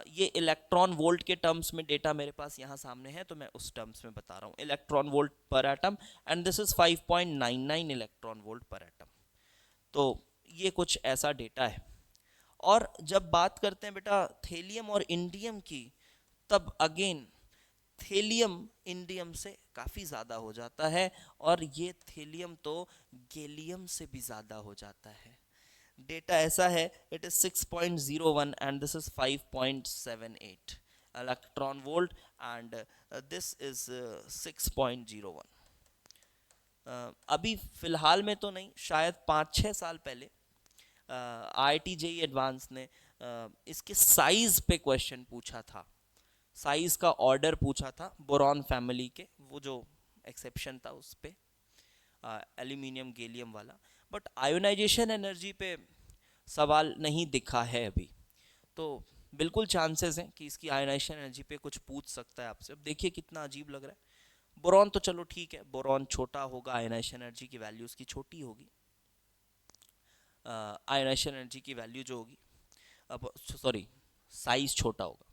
S1: ये इलेक्ट्रॉन वोल्ट के टर्म्स में डेटा मेरे पास यहाँ सामने है, तो मैं उस टर्म्स में बता रहा हूँ, इलेक्ट्रॉन वोल्ट पर atom, and this is 5.99 electron volt पर एटम। तो ये कुछ ऐसा डेटा है। और जब बात करते हैं बेटा थेलियम और इंडियम की, तब अगेन थेलियम इंडियम से काफ़ी ज़्यादा हो जाता है, और ये थेलियम तो गैलियम से भी ज़्यादा हो जाता है। डेटा ऐसा है, it is 6.01 and this is 5.78 electron volt, and this is 6.01। अभी फ़िलहाल में तो नहीं, शायद 5-6 साल पहले IIT JEE एडवांस ने इसके साइज़ पे क्वेश्चन पूछा था, साइज़ का ऑर्डर पूछा था बोरॉन फैमिली के, वो जो एक्सेप्शन था उस पे एल्यूमिनियम गैलियम वाला, बट आयोनाइजेशन एनर्जी पे सवाल नहीं दिखा है अभी। तो बिल्कुल चांसेस हैं कि इसकी आयोनाइजेशन एनर्जी पे कुछ पूछ सकता है आपसे। अब देखिए कितना अजीब लग रहा है। बोरॉन तो चलो ठीक है, बोरॉन छोटा होगा, आयोनाइजेशन एनर्जी की वैल्यू उसकी छोटी होगी, आयोनाइजेशन एनर्जी की वैल्यू जो होगी, अब सॉरी साइज़ छोटा होगा,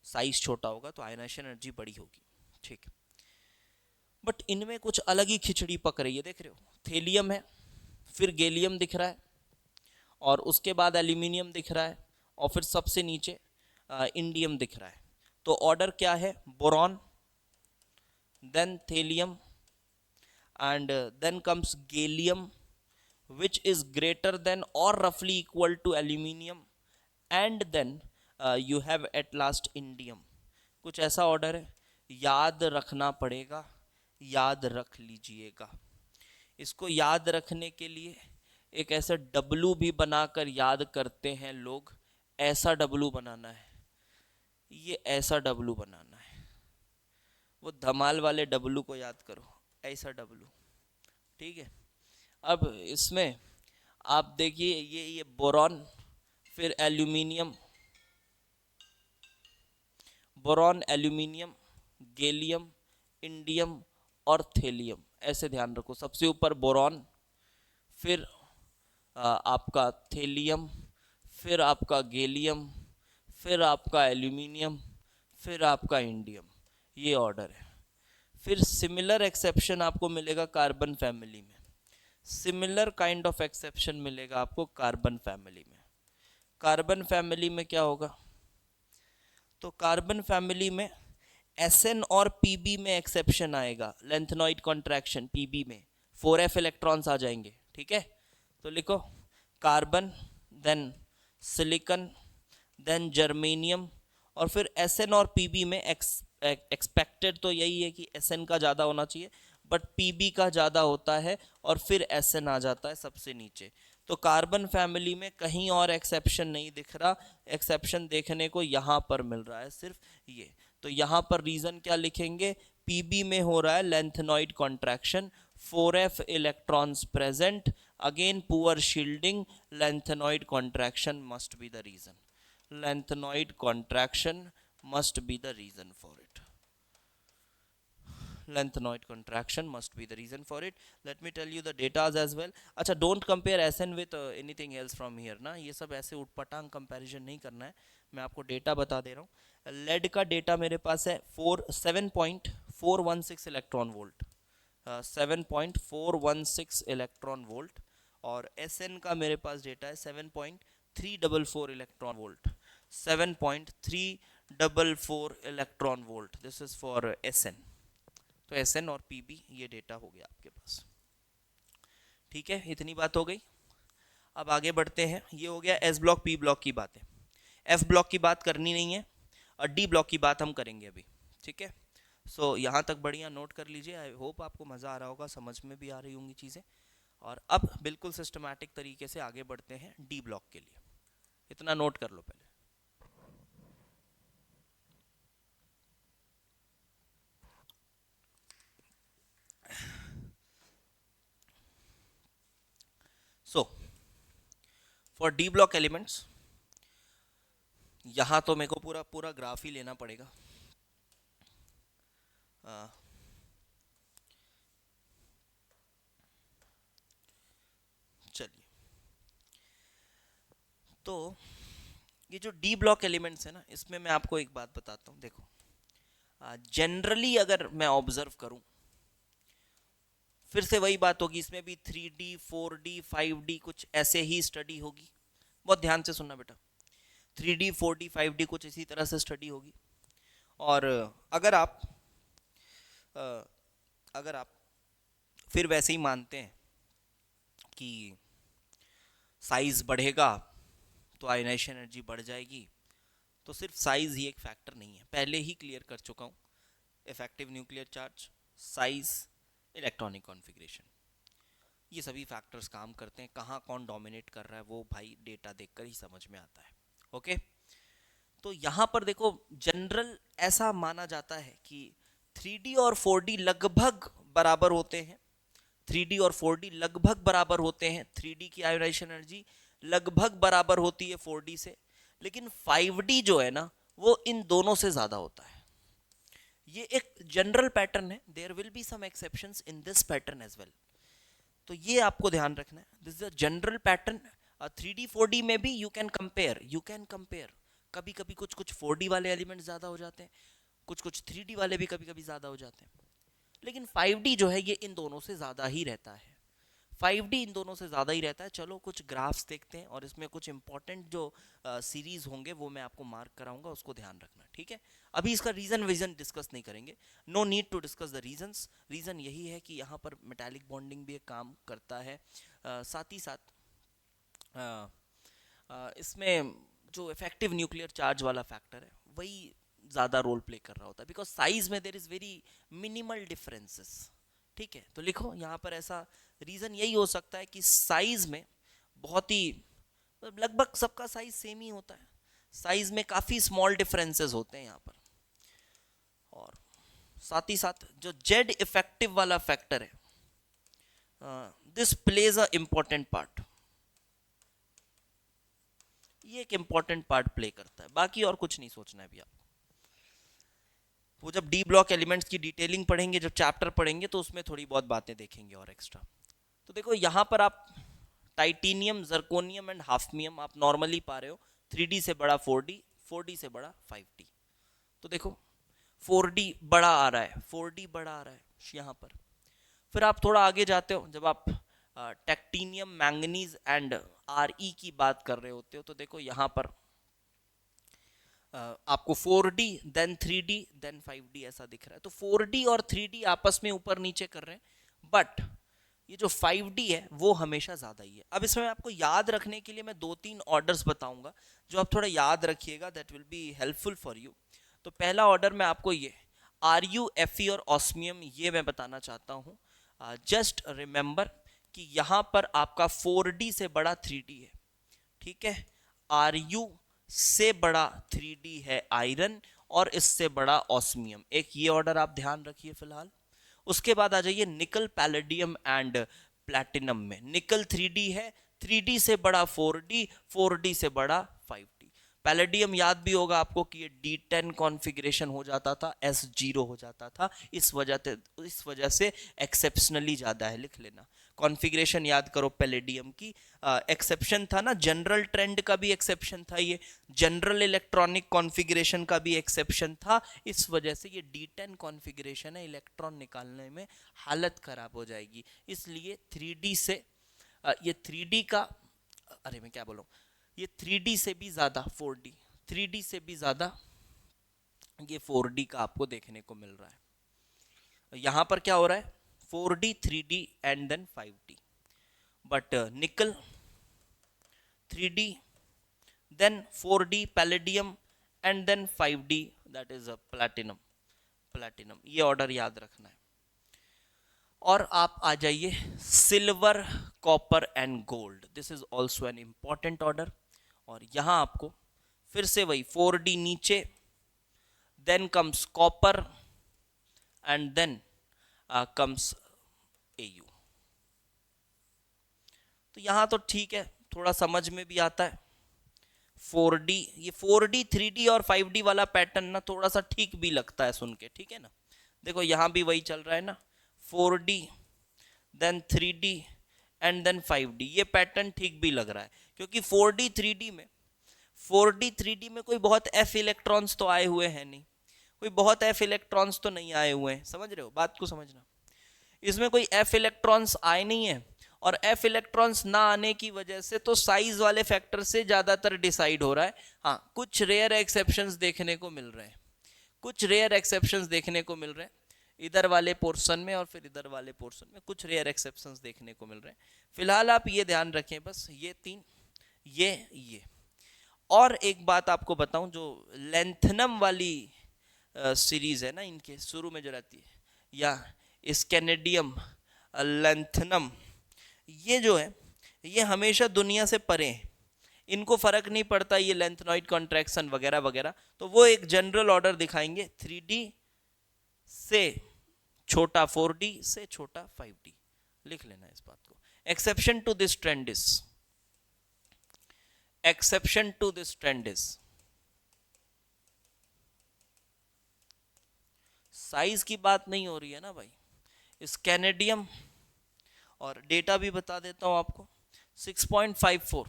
S1: साइज़ छोटा होगा तो आयोनाइजेशन एनर्जी बड़ी होगी। ठीक है, बट इनमें कुछ अलग ही खिचड़ी पक रही है, देख रहे हो, थेलियम है, फिर गैलियम दिख रहा है, और उसके बाद एल्यूमिनियम दिख रहा है, और फिर सबसे नीचे इंडियम दिख रहा है। तो ऑर्डर क्या है? Boron, then thallium, and then comes gallium, which is greater than or roughly equal to aluminium, and then you have at last indium. कुछ ऐसा ऑर्डर है, याद रखना पड़ेगा, याद रख लीजिएगा। इसको याद रखने के लिए एक ऐसा डब्लू भी बनाकर याद करते हैं लोग। ऐसा डब्लू बनाना है, ये ऐसा डब्लू बनाना है, वो धमाल वाले डब्लू को याद करो, ऐसा डब्लू, ठीक है। अब इसमें आप देखिए ये बोरॉन, फिर aluminium, boron, aluminium, gallium, indium और थेलियम, ऐसे ध्यान रखो। सबसे ऊपर बोरॉन, फिर आपका थेलियम, फिर आपका गैलियम, फिर आपका एल्यूमिनियम, फिर आपका इंडियम, ये ऑर्डर है। फिर सिमिलर एक्सेप्शन आपको मिलेगा कार्बन फैमिली में, सिमिलर काइंड ऑफ एक्सेप्शन मिलेगा आपको कार्बन फैमिली में। कार्बन फैमिली में क्या होगा, तो कार्बन फैमिली में Sn और Pb में एक्सेप्शन आएगा, लेंथेनॉइड कॉन्ट्रैक्शन, Pb में 4f इलेक्ट्रॉन्स आ जाएंगे, ठीक है। तो लिखो carbon, then silicon, then germanium, और फिर Sn और Pb में एक्सपेक्टेड तो यही है कि Sn का ज़्यादा होना चाहिए, बट Pb का ज़्यादा होता है, और फिर Sn आ जाता है सबसे नीचे। तो कार्बन फैमिली में कहीं और एक्सेप्शन नहीं दिख रहा, एक्सेप्शन देखने को यहाँ पर मिल रहा है सिर्फ ये। तो यहाँ पर रीज़न क्या लिखेंगे, Pb में हो रहा है lanthanoid contraction, 4f electrons present, again poor shielding, lanthanoid contraction must be the reason, lengthenoid contraction must be the reason for it, lengthenoid contraction must be the reason for it. Let me tell you the datas as well. अच्छा, don't compare Sn with anything else from here ना, ये सब ऐसे उटपटांग कंपैरिजन नहीं करना है, मैं आपको डेटा बता दे रहा हूँ। लेड का डेटा मेरे पास है 7.416 इलेक्ट्रॉन वोल्ट, 7.416 इलेक्ट्रॉन वोल्ट, और Sn का मेरे पास डेटा है 7.344 electron volt, 7.344 electron volt, this is for Sn। तो Sn और Pb ये डेटा हो गया आपके पास, ठीक है। इतनी बात हो गई, अब आगे बढ़ते हैं। ये हो गया S ब्लॉक P ब्लॉक की बातें, F ब्लॉक की बात करनी नहीं है, और D ब्लॉक की बात हम करेंगे अभी, ठीक है। सो यहाँ तक बढ़िया नोट कर लीजिए, आई होप आपको मज़ा आ रहा होगा, समझ में भी आ रही होंगी चीज़ें। और अब बिल्कुल सिस्टमैटिक तरीके से आगे बढ़ते हैं D ब्लॉक के लिए, इतना नोट कर लो पहले। So for D block elements, यहाँ तो मेरे को पूरा पूरा ग्राफ ही लेना पड़ेगा। चलिए, तो ये जो डी ब्लॉक एलिमेंट्स है ना, इसमें मैं आपको एक बात बताता हूँ। देखो, जनरली अगर मैं ऑब्जर्व करूँ, फिर से वही बात होगी, इसमें भी 3D 4D 5D कुछ ऐसे ही स्टडी होगी। बहुत ध्यान से सुनना बेटा, 3D 4D 5D कुछ इसी तरह से स्टडी होगी। और अगर आप फिर वैसे ही मानते हैं कि साइज बढ़ेगा तो आयनाइजेशन एनर्जी बढ़ जाएगी, तो सिर्फ साइज ही एक फैक्टर नहीं है, पहले ही क्लियर कर चुका हूँ। Effective nuclear charge, size, electronic configuration, ये सभी फैक्टर्स काम करते हैं। कहाँ कौन डोमिनेट कर रहा है वो भाई डेटा देखकर ही समझ में आता है, ओके। तो यहाँ पर देखो, जनरल ऐसा माना जाता है कि 3D और 4D लगभग बराबर होते हैं, 3D और 4D लगभग बराबर होते हैं, 3D की आयोनाइजेशन एनर्जी लगभग बराबर होती है 4D से, लेकिन 5D जो है ना, वो इन दोनों से ज़्यादा होता है। ये एक जनरल पैटर्न है, there will be some exceptions in this pattern as well, तो ये आपको ध्यान रखना है, this is a general pattern. 3D 4D में भी यू कैन कंपेयर, कभी कभी कुछ कुछ 4D वाले एलिमेंट ज़्यादा हो जाते हैं, कुछ कुछ 3D वाले भी कभी कभी ज़्यादा हो जाते हैं, लेकिन 5D जो है ये इन दोनों से ज़्यादा ही रहता है, 5D इन दोनों से ज़्यादा ही रहता है। चलो कुछ ग्राफ्स देखते हैं, और इसमें कुछ इंपॉर्टेंट जो सीरीज़ होंगे वो मैं आपको मार्क कराऊंगा, उसको ध्यान रखना, ठीक है। ठीक है। अभी इसका रीजन डिस्कस नहीं करेंगे, no need to discuss the reasons. Reason यही है कि यहाँ पर मेटालिक बॉन्डिंग भी एक काम करता है, साथ ही साथ इसमें जो इफेक्टिव न्यूक्लियर चार्ज वाला फैक्टर है वही ज़्यादा रोल प्ले कर रहा होता है, बिकॉज साइज में there is very minimal differences. ठीक है, तो लिखो यहाँ पर ऐसा रीज़न यही हो सकता है कि साइज में बहुत ही लगभग सबका साइज सेम ही होता है, साइज में काफ़ी स्मॉल डिफरेंसेस होते हैं यहाँ पर। और साथ ही साथ जो जेड इफेक्टिव वाला फैक्टर है, this plays a important part, ये एक इम्पोर्टेंट पार्ट प्ले करता है, बाकी और कुछ नहीं सोचना है अभी आप। वो जब डी ब्लॉक एलिमेंट्स की डिटेलिंग पढ़ेंगे, जब चैप्टर पढ़ेंगे, तो उसमें थोड़ी बहुत बातें देखेंगे और एक्स्ट्रा। तो देखो यहाँ पर आप टाइटेनियम, जर्कोनियम एंड हाफनियम आप नॉर्मली पा रहे हो 3D से बड़ा 4D, 4D से बड़ा 5D। तो देखो 4D बड़ा आ रहा है, 4D बड़ा आ रहा है यहाँ पर। फिर आप थोड़ा आगे जाते हो, जब आप टेक्टिनियम, मैंगनीज एंड Re की बात कर रहे होते हो, तो देखो यहाँ पर आपको 4D then 3D then 5D ऐसा दिख रहा है। तो 4D और 3D आपस में ऊपर नीचे कर रहे हैं, बट ये जो 5D है वो हमेशा ज़्यादा ही है। अब इसमें आपको याद रखने के लिए मैं 2-3 ऑर्डर्स बताऊंगा, जो आप थोड़ा याद रखिएगा, that will be helpful for you. तो पहला ऑर्डर मैं आपको ये Ru, Fe और ऑस्मियम ये मैं बताना चाहता हूँ। जस्ट रिमेंबर कि यहाँ पर आपका 4D से बड़ा 3D है, ठीक है। Ru से बड़ा 3D है आयरन, और इससे बड़ा ऑस्मियम। एक ये ऑर्डर आप ध्यान रखिए फिलहाल। उसके बाद आ जाइए निकल, पैलेडियम एंड प्लैटिनम में। निकल 3D है, 3D से बड़ा 4D, 4D से बड़ा 5D। पैलेडियम याद भी होगा आपको कि ये D10 कॉन्फ़िगरेशन हो जाता था, S0 हो जाता था, इस वजह से एक्सेप्शनली ज़्यादा है, लिख लेना। कॉन्फ़िगरेशन याद करो पैलेडियम की, एक्सेप्शन था ना, जनरल ट्रेंड का भी एक्सेप्शन था, ये जनरल इलेक्ट्रॉनिक कॉन्फ़िगरेशन का भी एक्सेप्शन था। इस वजह से ये D10 कॉन्फ़िगरेशन है, इलेक्ट्रॉन निकालने में हालत ख़राब हो जाएगी। इसलिए 3D से ये 3D का, अरे मैं क्या बोलूँ, ये 3D से भी ज़्यादा 4D, 3D से भी ज़्यादा ये 4D का आपको देखने को मिल रहा है। यहाँ पर क्या हो रहा है, 4D, 3D and then 5D, but निकल 3D then 4D palladium and then 5D that is platinum. ये ऑर्डर याद रखना है। और आप आ जाइए silver, copper and gold, this is also an important order. और यहाँ आपको फिर से वही 4D नीचे, then comes copper and then comes Au। तो यहाँ तो ठीक है, थोड़ा समझ में भी आता है। 4D, ये 4D, 3D और 5D वाला पैटर्न ना थोड़ा सा ठीक भी लगता है सुन के, ठीक है ना। देखो यहाँ भी वही चल रहा है ना, 4D then 3D and then 5D, ये पैटर्न ठीक भी लग रहा है, क्योंकि 4D 3D में कोई बहुत F इलेक्ट्रॉन्स तो आए हुए हैं नहीं, कोई बहुत F इलेक्ट्रॉन्स तो नहीं आए हुए हैं, समझ रहे हो बात को, समझना। इसमें कोई F इलेक्ट्रॉन्स आए नहीं है, और F इलेक्ट्रॉन्स ना आने की वजह से तो साइज वाले फैक्टर से ज़्यादातर डिसाइड हो रहा है। हाँ, कुछ रेयर एक्सेप्शंस देखने को मिल रहे हैं, कुछ रेयर एक्सेप्शंस देखने को मिल रहे हैं इधर वाले पोर्शन में, और फिर इधर वाले पोर्शन में कुछ रेयर एक्सेप्शंस देखने को मिल रहे हैं। फिलहाल आप ये ध्यान रखें बस, ये 3, ये। और एक बात आपको बताऊं, जो लेंथनम वाली सीरीज है ना, इनके शुरू में जो रहती है, या स्कैनेडियम, लेंथनम, ये जो है ये हमेशा दुनिया से परे हैं, इनको फर्क नहीं पड़ता ये लेंथनॉइड कॉन्ट्रैक्शन वगैरह वगैरह। तो वो एक जनरल ऑर्डर दिखाएंगे, 3D से छोटा 4D से छोटा 5D, लिख लेना इस बात को। Exception to this trend is size की बात नहीं हो रही है ना भाई, स्कैनेडियम, और डेटा भी बता देता हूं आपको, 6.54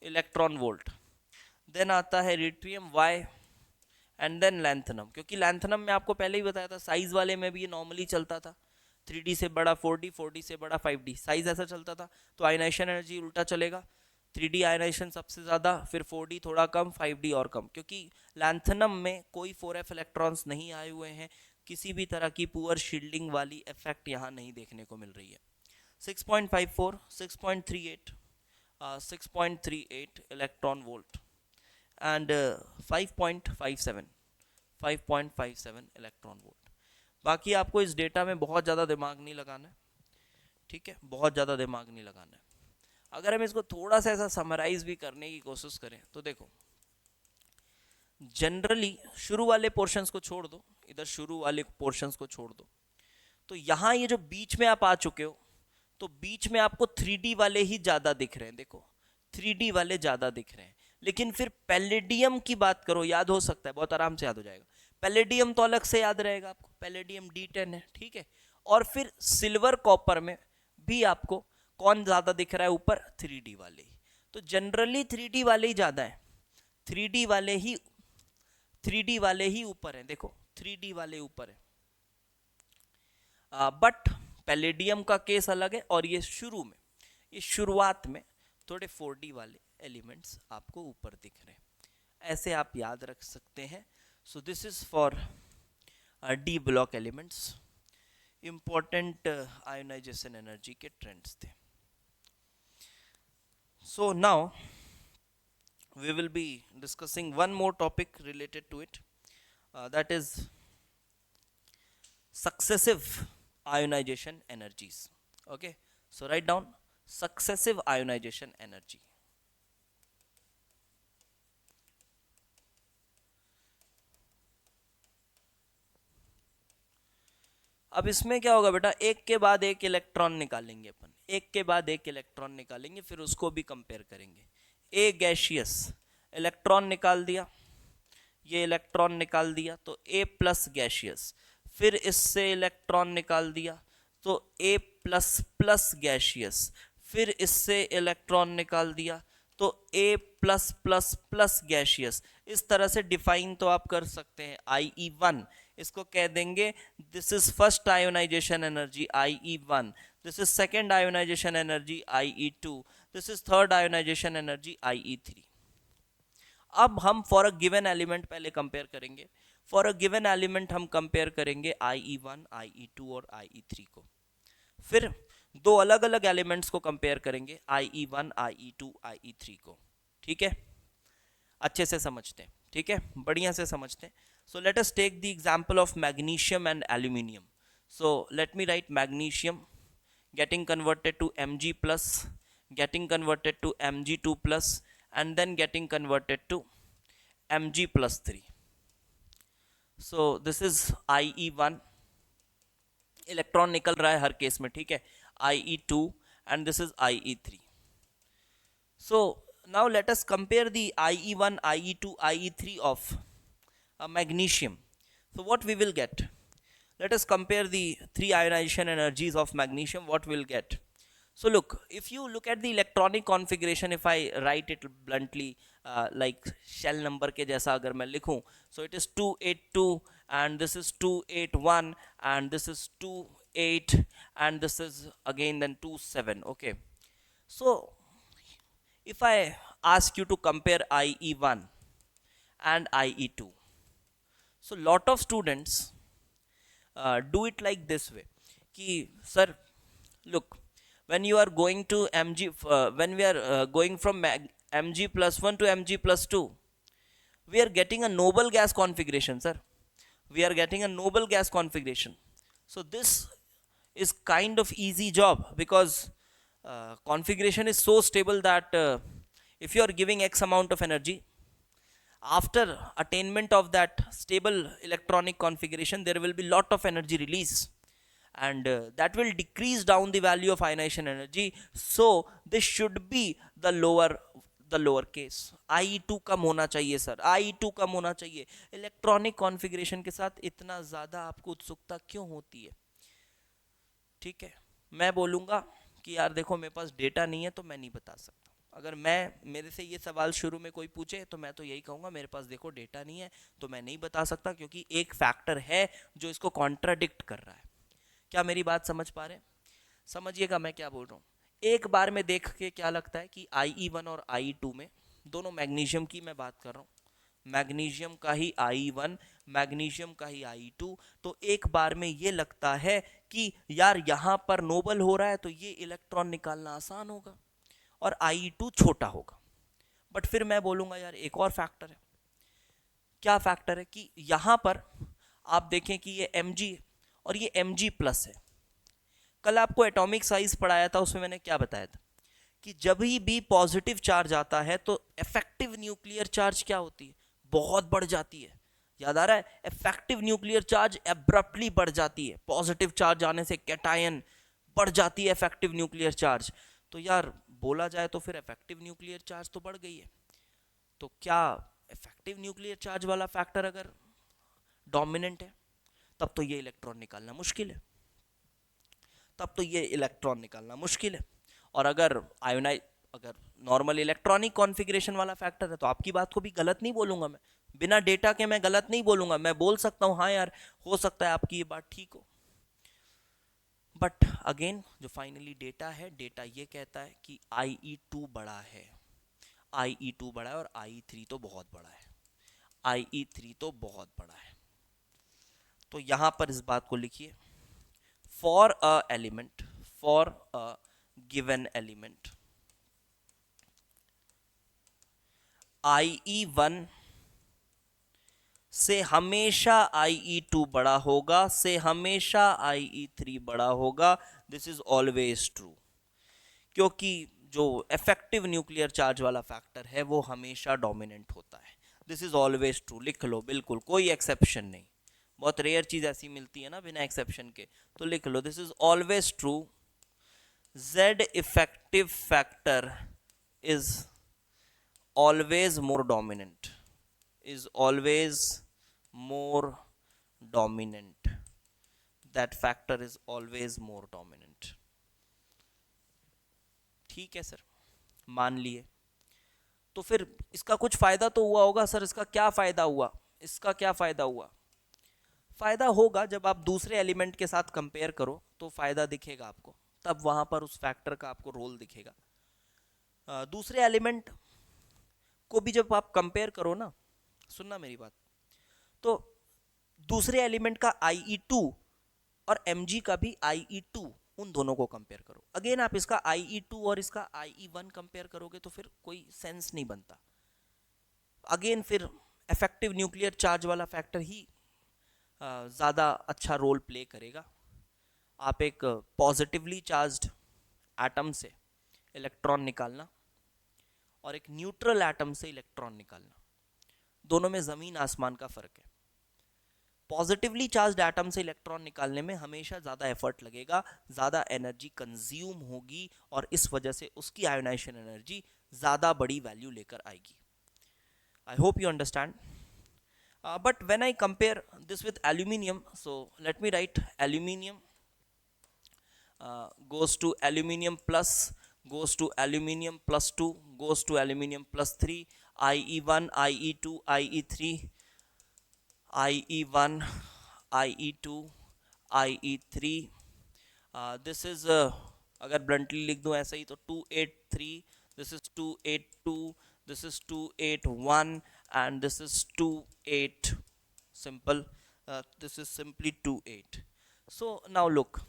S1: इलेक्ट्रॉन वोल्ट। देन आता है रिट्रियम Y एंड देन लैंथनम, क्योंकि लैंथनम में आपको पहले ही बताया था, साइज वाले में भी ये नॉर्मली चलता था, 3D से बड़ा 4D, 4D से बड़ा 5D, साइज ऐसा चलता था, तो आयनाइजेशन एनर्जी उल्टा चलेगा, 3D आयनाइजेशन सबसे ज़्यादा, फिर 4D थोड़ा कम, 5D और कम, क्योंकि लैंथनम में कोई 4f इलेक्ट्रॉन्स नहीं आए हुए हैं, किसी भी तरह की पुअर शील्डिंग वाली इफेक्ट यहाँ नहीं देखने को मिल रही है। 6.54, 6.38, 6.38 electron volt and 5.57, 5.57 electron volt. बाकी आपको इस डेटा में बहुत ज़्यादा दिमाग नहीं लगाना है, ठीक है, बहुत ज़्यादा दिमाग नहीं लगाना है। अगर हम इसको थोड़ा सा ऐसा समराइज भी करने की कोशिश करें तो देखो, जनरली शुरू वाले पोर्शंस को छोड़ दो, इधर शुरू वाले पोर्शंस को छोड़ दो, तो यहाँ ये जो बीच में आप आ चुके हो, तो बीच में आपको 3D वाले ही ज़्यादा दिख रहे हैं। देखो 3D वाले ज़्यादा दिख रहे हैं, लेकिन फिर पैलेडियम की बात करो, याद हो सकता है, बहुत आराम से याद हो जाएगा। पैलेडियम तो अलग से याद रहेगा आपको, पैलेडियम D10 है, ठीक है। और फिर सिल्वर कॉपर में भी आपको कौन ज़्यादा दिख रहा है ऊपर? 3D वाले ही। तो जनरली 3D वाले ही ज़्यादा है, 3D वाले ही 3D वाले ही ऊपर है। देखो 3D वाले ऊपर है, बट पैलेडियम का केस अलग है। और ये शुरू में, ये शुरुआत में थोड़े 4D वाले एलिमेंट्स आपको ऊपर दिख रहे हैं, ऐसे आप याद रख सकते हैं। So this is for D block elements, important ionization energy के ट्रेंड्स थे। So now we will be discussing one more topic related to it, that is successive ionization energies. Okay, so write down successive ionization energy. अब इसमें क्या होगा बेटा, एक के बाद एक इलेक्ट्रॉन निकालेंगे अपन, एक के बाद एक इलेक्ट्रॉन निकालेंगे, फिर उसको भी कंपेयर करेंगे। ए गैशियस, इलेक्ट्रॉन निकाल दिया, ये इलेक्ट्रॉन निकाल दिया तो ए प्लस गैशियस, फिर इससे इलेक्ट्रॉन निकाल दिया तो ए प्लस प्लस गैशियस, फिर इससे इलेक्ट्रॉन निकाल दिया तो ए प्लस प्लस प्लस गैशियस। इस तरह से डिफाइन तो आप कर सकते हैं। IE1 इसको कह देंगे, this is first ionization energy IE1, this is second ionization energy IE2, this is third ionization energy IE3। अब हम फॉर अ गिवन एलिमेंट पहले कंपेयर करेंगे। फॉर अ गिवन एलिमेंट हम कंपेयर करेंगे IE1, IE2 और IE3 को। फिर दो अलग अलग एलिमेंट्स को कंपेयर करेंगे, IE1, IE2, IE3 को। ठीक है, अच्छे से समझते हैं, ठीक है, बढ़िया से समझते हैं। So let us take the example of magnesium and aluminium. So let me write magnesium getting converted to Mg plus, getting converted to Mg2 plus, and then getting converted to Mg plus 3. So this is IE1, electron निकल रहा है हर केस में, ठीक है, IE2 and this is IE3. So now let us compare the IE1, IE2, IE3 of magnesium. So what we will get? Let us compare the three ionization energies of magnesium. What we'll get? So look, if you look at the electronic configuration, if I write it bluntly, like shell number के जैसा अगर मैं लिखूं, so it is 282 and this is 281 and this is 28 and this is again then 27. Okay, so if I ask you to compare IE1 and IE2, so lot of students do it like this way कि sir look, when you are going to Mg, when we are going from Mg plus 1 to Mg plus 2, we are getting a noble gas configuration, sir, we are getting a noble gas configuration. So this is kind of easy job because configuration is so stable that if you are giving X amount of energy, after attainment of that stable electronic configuration, there will be lot of energy release, and that will decrease down the value of ionization energy. So this should be the lower case. IE2 कम होना चाहिए सर, IE2 कम होना चाहिए। इलेक्ट्रॉनिक कॉन्फ़िगरेशन के साथ इतना ज़्यादा आपको उत्सुकता क्यों होती है? ठीक है, मैं बोलूँगा कि यार देखो मेरे पास डेटा नहीं है तो मैं नहीं बता सकता। अगर मेरे से ये सवाल शुरू में कोई पूछे तो मैं तो यही कहूँगा मेरे पास देखो डेटा नहीं है तो मैं नहीं बता सकता, क्योंकि एक फैक्टर है जो इसको कॉन्ट्राडिक्ट कर रहा है। क्या मेरी बात समझ पा रहे हैं? समझिएगा मैं क्या बोल रहा हूँ। एक बार में देख के क्या लगता है कि IE1 और IE2 में, दोनों मैग्नीशियम की मैं बात कर रहा हूँ, मैग्नीशियम का ही IE1, मैग्नीशियम का ही IE2, तो एक बार में ये लगता है कि यार यहाँ पर नोबल हो रहा है तो ये इलेक्ट्रॉन निकालना आसान होगा और IE2 छोटा होगा। बट फिर मैं बोलूँगा यार एक और फैक्टर है। क्या फैक्टर है कि यहाँ पर आप देखें कि ये Mg और ये Mg प्लस है। कल आपको एटॉमिक साइज पढ़ाया था, उसमें मैंने क्या बताया था कि जब भी पॉजिटिव चार्ज आता है तो इफेक्टिव न्यूक्लियर चार्ज क्या होती है, बहुत बढ़ जाती है। याद आ रहा है, इफेक्टिव न्यूक्लियर चार्ज एब्रप्टली बढ़ जाती है, पॉजिटिव चार्ज आने से कैटायन बढ़ जाती है इफेक्टिव न्यूक्लियर चार्ज। तो यार बोला जाए तो फिर इफेक्टिव न्यूक्लियर चार्ज तो बढ़ गई है, तो क्या इफेक्टिव न्यूक्लियर चार्ज वाला फैक्टर अगर डोमिनेंट है तब तो ये इलेक्ट्रॉन निकालना मुश्किल है, तब तो ये इलेक्ट्रॉन निकालना मुश्किल है। और अगर आयोनाइज, अगर नॉर्मल इलेक्ट्रॉनिक कॉन्फ़िगरेशन वाला फैक्टर है तो आपकी बात को भी गलत नहीं बोलूंगा मैं, बिना डेटा के मैं गलत नहीं बोलूंगा, मैं बोल सकता हूँ हाँ यार हो सकता है आपकी ये बात ठीक हो। बट अगेन जो फाइनली डेटा है, डेटा ये कहता है कि IE2 बड़ा है, IE2 बड़ा है और IE3 तो बहुत बड़ा है, IE3 तो बहुत बड़ा है। तो यहां पर इस बात को लिखिए, for a element, for a given element IE1 से हमेशा IE2 बड़ा होगा, से हमेशा IE3 बड़ा होगा। दिस इज ऑलवेज ट्रू, क्योंकि जो इफेक्टिव न्यूक्लियर चार्ज वाला फैक्टर है वो हमेशा डोमिनेंट होता है। दिस इज ऑलवेज ट्रू, लिख लो, बिल्कुल कोई एक्सेप्शन नहीं। बहुत रेयर चीज ऐसी मिलती है ना बिना एक्सेप्शन के, तो लिख लो this is always true. Z effective factor is always more dominant, is always more dominant, that factor is always more dominant। ठीक है सर, मान लिए। तो फिर इसका कुछ फायदा तो हुआ होगा सर, इसका क्या फायदा हुआ, इसका क्या फायदा हुआ? फायदा होगा जब आप दूसरे एलिमेंट के साथ कंपेयर करो तो फायदा दिखेगा आपको, तब वहां पर उस फैक्टर का आपको रोल दिखेगा। दूसरे एलिमेंट को भी जब आप कंपेयर करो ना, सुनना मेरी बात, तो दूसरे एलिमेंट का IE2 और Mg का भी IE2, उन दोनों को कंपेयर करो। अगेन आप इसका IE2 और इसका IE1 कंपेयर करोगे तो फिर कोई सेंस नहीं बनता। अगेन फिर इफेक्टिव न्यूक्लियर चार्ज वाला फैक्टर ही ज़्यादा अच्छा रोल प्ले करेगा। आप एक पॉजिटिवली चार्ज्ड एटम से इलेक्ट्रॉन निकालना और एक न्यूट्रल एटम से इलेक्ट्रॉन निकालना, दोनों में ज़मीन आसमान का फ़र्क है। पॉजिटिवली चार्ज्ड एटम से इलेक्ट्रॉन निकालने में हमेशा ज़्यादा एफर्ट लगेगा, ज़्यादा एनर्जी कंज्यूम होगी और इस वजह से उसकी आयोनाइजेशन एनर्जी ज़्यादा बड़ी वैल्यू लेकर आएगी। I hope you understand. But when I compare this with aluminium, so let me write aluminium goes to aluminium plus, goes to aluminium plus 2, goes to aluminium plus 3, IE1, IE2, IE3, IE1, IE2, IE3, this is अगर ब्लंटली लिख दूं ऐसा ही तो 283, this is 282, this is 281 and this is 28, simple, this is simply 28। so now look,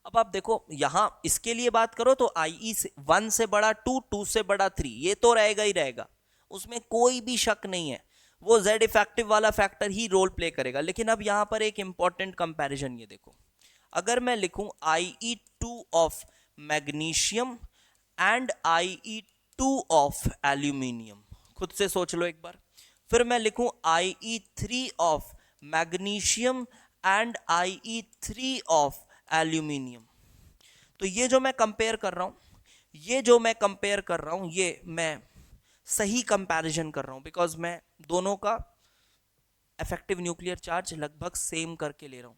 S1: अब आप देखो यहाँ इसके लिए बात करो तो IE1 से बड़ा 2, 2 से बड़ा 3, ये तो रहेगा ही रहेगा, उसमें कोई भी शक नहीं है, वो Z इफेक्टिव वाला फैक्टर ही रोल प्ले करेगा। लेकिन अब यहाँ पर एक इंपॉर्टेंट कंपैरिजन ये देखो, अगर मैं लिखूं IE2 of magnesium and IE2 of aluminium, खुद से सोच लो एक बार, फिर मैं लिखूं IE3 of magnesium and IE3 of aluminium, तो ये जो मैं कंपेयर कर रहा हूं, ये जो मैं कंपेयर कर रहा हूं, ये मैं सही कंपैरिजन कर रहा हूं, बिकॉज मैं दोनों का इफेक्टिव न्यूक्लियर चार्ज लगभग सेम करके ले रहा हूं।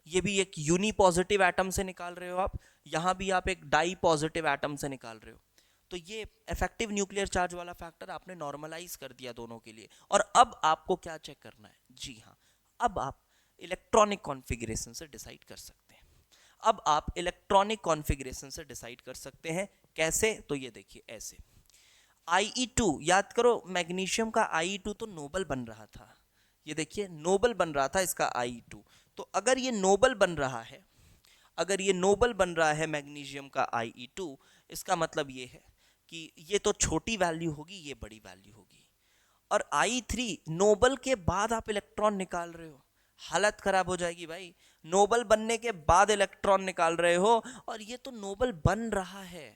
S1: ये भी एक यूनी पॉजिटिव एटम से निकाल रहे हो आप, यहाँ भी आप एक डाई पॉजिटिव एटम से निकाल रहे हो, तो ये इफेक्टिव न्यूक्लियर चार्ज वाला फैक्टर आपने नॉर्मलाइज कर दिया दोनों के लिए। और अब आपको क्या चेक करना है, जी हाँ, अब आप इलेक्ट्रॉनिक कॉन्फ़िगरेशन से डिसाइड कर सकते हैं। अब आप इलेक्ट्रॉनिक कॉन्फ़िगरेशन से डिसाइड कर सकते हैं। कैसे? तो ये देखिए ऐसे, Ie2 याद करो, मैग्नीशियम का Ie2 तो नोबल बन रहा था, ये देखिए नोबल बन रहा था इसका Ie2। तो अगर ये नोबल बन रहा है, अगर ये नोबल बन रहा है मैग्नीशियम का Ie2, इसका मतलब ये है कि ये तो छोटी वैल्यू होगी, ये बड़ी वैल्यू होगी। और I3 नोबल के बाद आप इलेक्ट्रॉन निकाल रहे हो, हालत खराब हो जाएगी भाई। नोबल बनने के बाद इलेक्ट्रॉन निकाल रहे हो, और ये तो नोबल बन रहा है,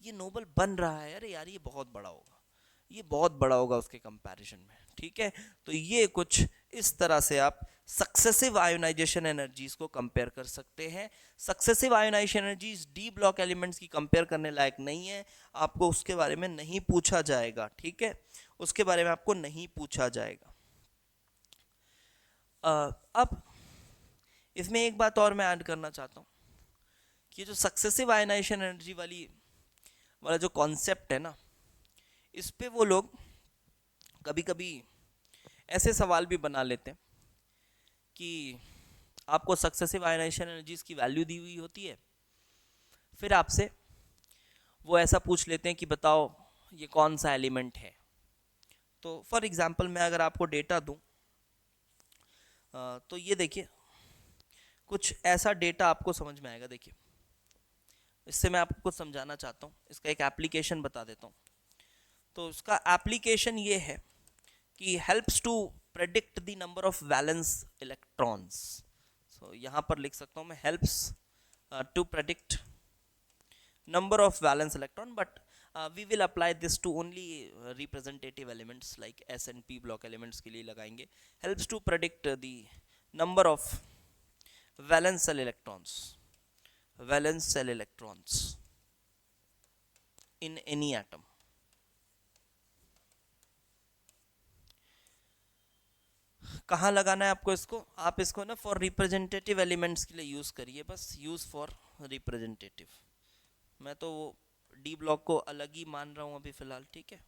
S1: ये नोबल बन रहा है। अरे यार ये बहुत बड़ा होगा, ये बहुत बड़ा होगा उसके कंपैरिजन में, ठीक है। तो ये कुछ इस तरह से आप सक्सेसिव आयोनाइजेशन एनर्जीज को कंपेयर कर सकते हैं। Successive ionization energies D block elements की कंपेयर करने लायक नहीं है, आपको उसके बारे में नहीं पूछा जाएगा, ठीक है, उसके बारे में आपको नहीं पूछा जाएगा। अब इसमें एक बात और मैं ऐड करना चाहता हूँ कि जो सक्सेसिव आयोनाइजेशन एनर्जी वाला जो कॉन्सेप्ट है ना, इस पे वो लोग कभी कभी ऐसे सवाल भी बना लेते हैं कि आपको सक्सेसिव आयोनाइजेशन एनर्जीज की वैल्यू दी हुई होती है, फिर आपसे वो ऐसा पूछ लेते हैं कि बताओ ये कौन सा एलिमेंट है। तो फॉर एग्जांपल मैं अगर आपको डेटा दूं, तो ये देखिए कुछ ऐसा डेटा आपको समझ में आएगा। देखिए इससे मैं आपको कुछ समझाना चाहता हूँ, इसका एक एप्लीकेशन बता देता हूँ। तो इसका एप्लीकेशन ये है कि helps to predict the number of valence electrons. So यहाँ पर लिख सकता हूँ मैं, helps to predict number of valence electron, but we will apply this to only representative elements like S and P block elements के लिए लगाएंगे। helps to predict the number of valence cell electrons, valence cell electrons in any atom। कहाँ लगाना है आपको इसको? आप इसको ना फॉर रिप्रेजेंटेटिव एलिमेंट्स के लिए यूज करिए, बस यूज फॉर रिप्रेजेंटेटिव। मैं तो वो डी ब्लॉक को अलग ही मान रहा हूँ अभी फिलहाल, ठीक है।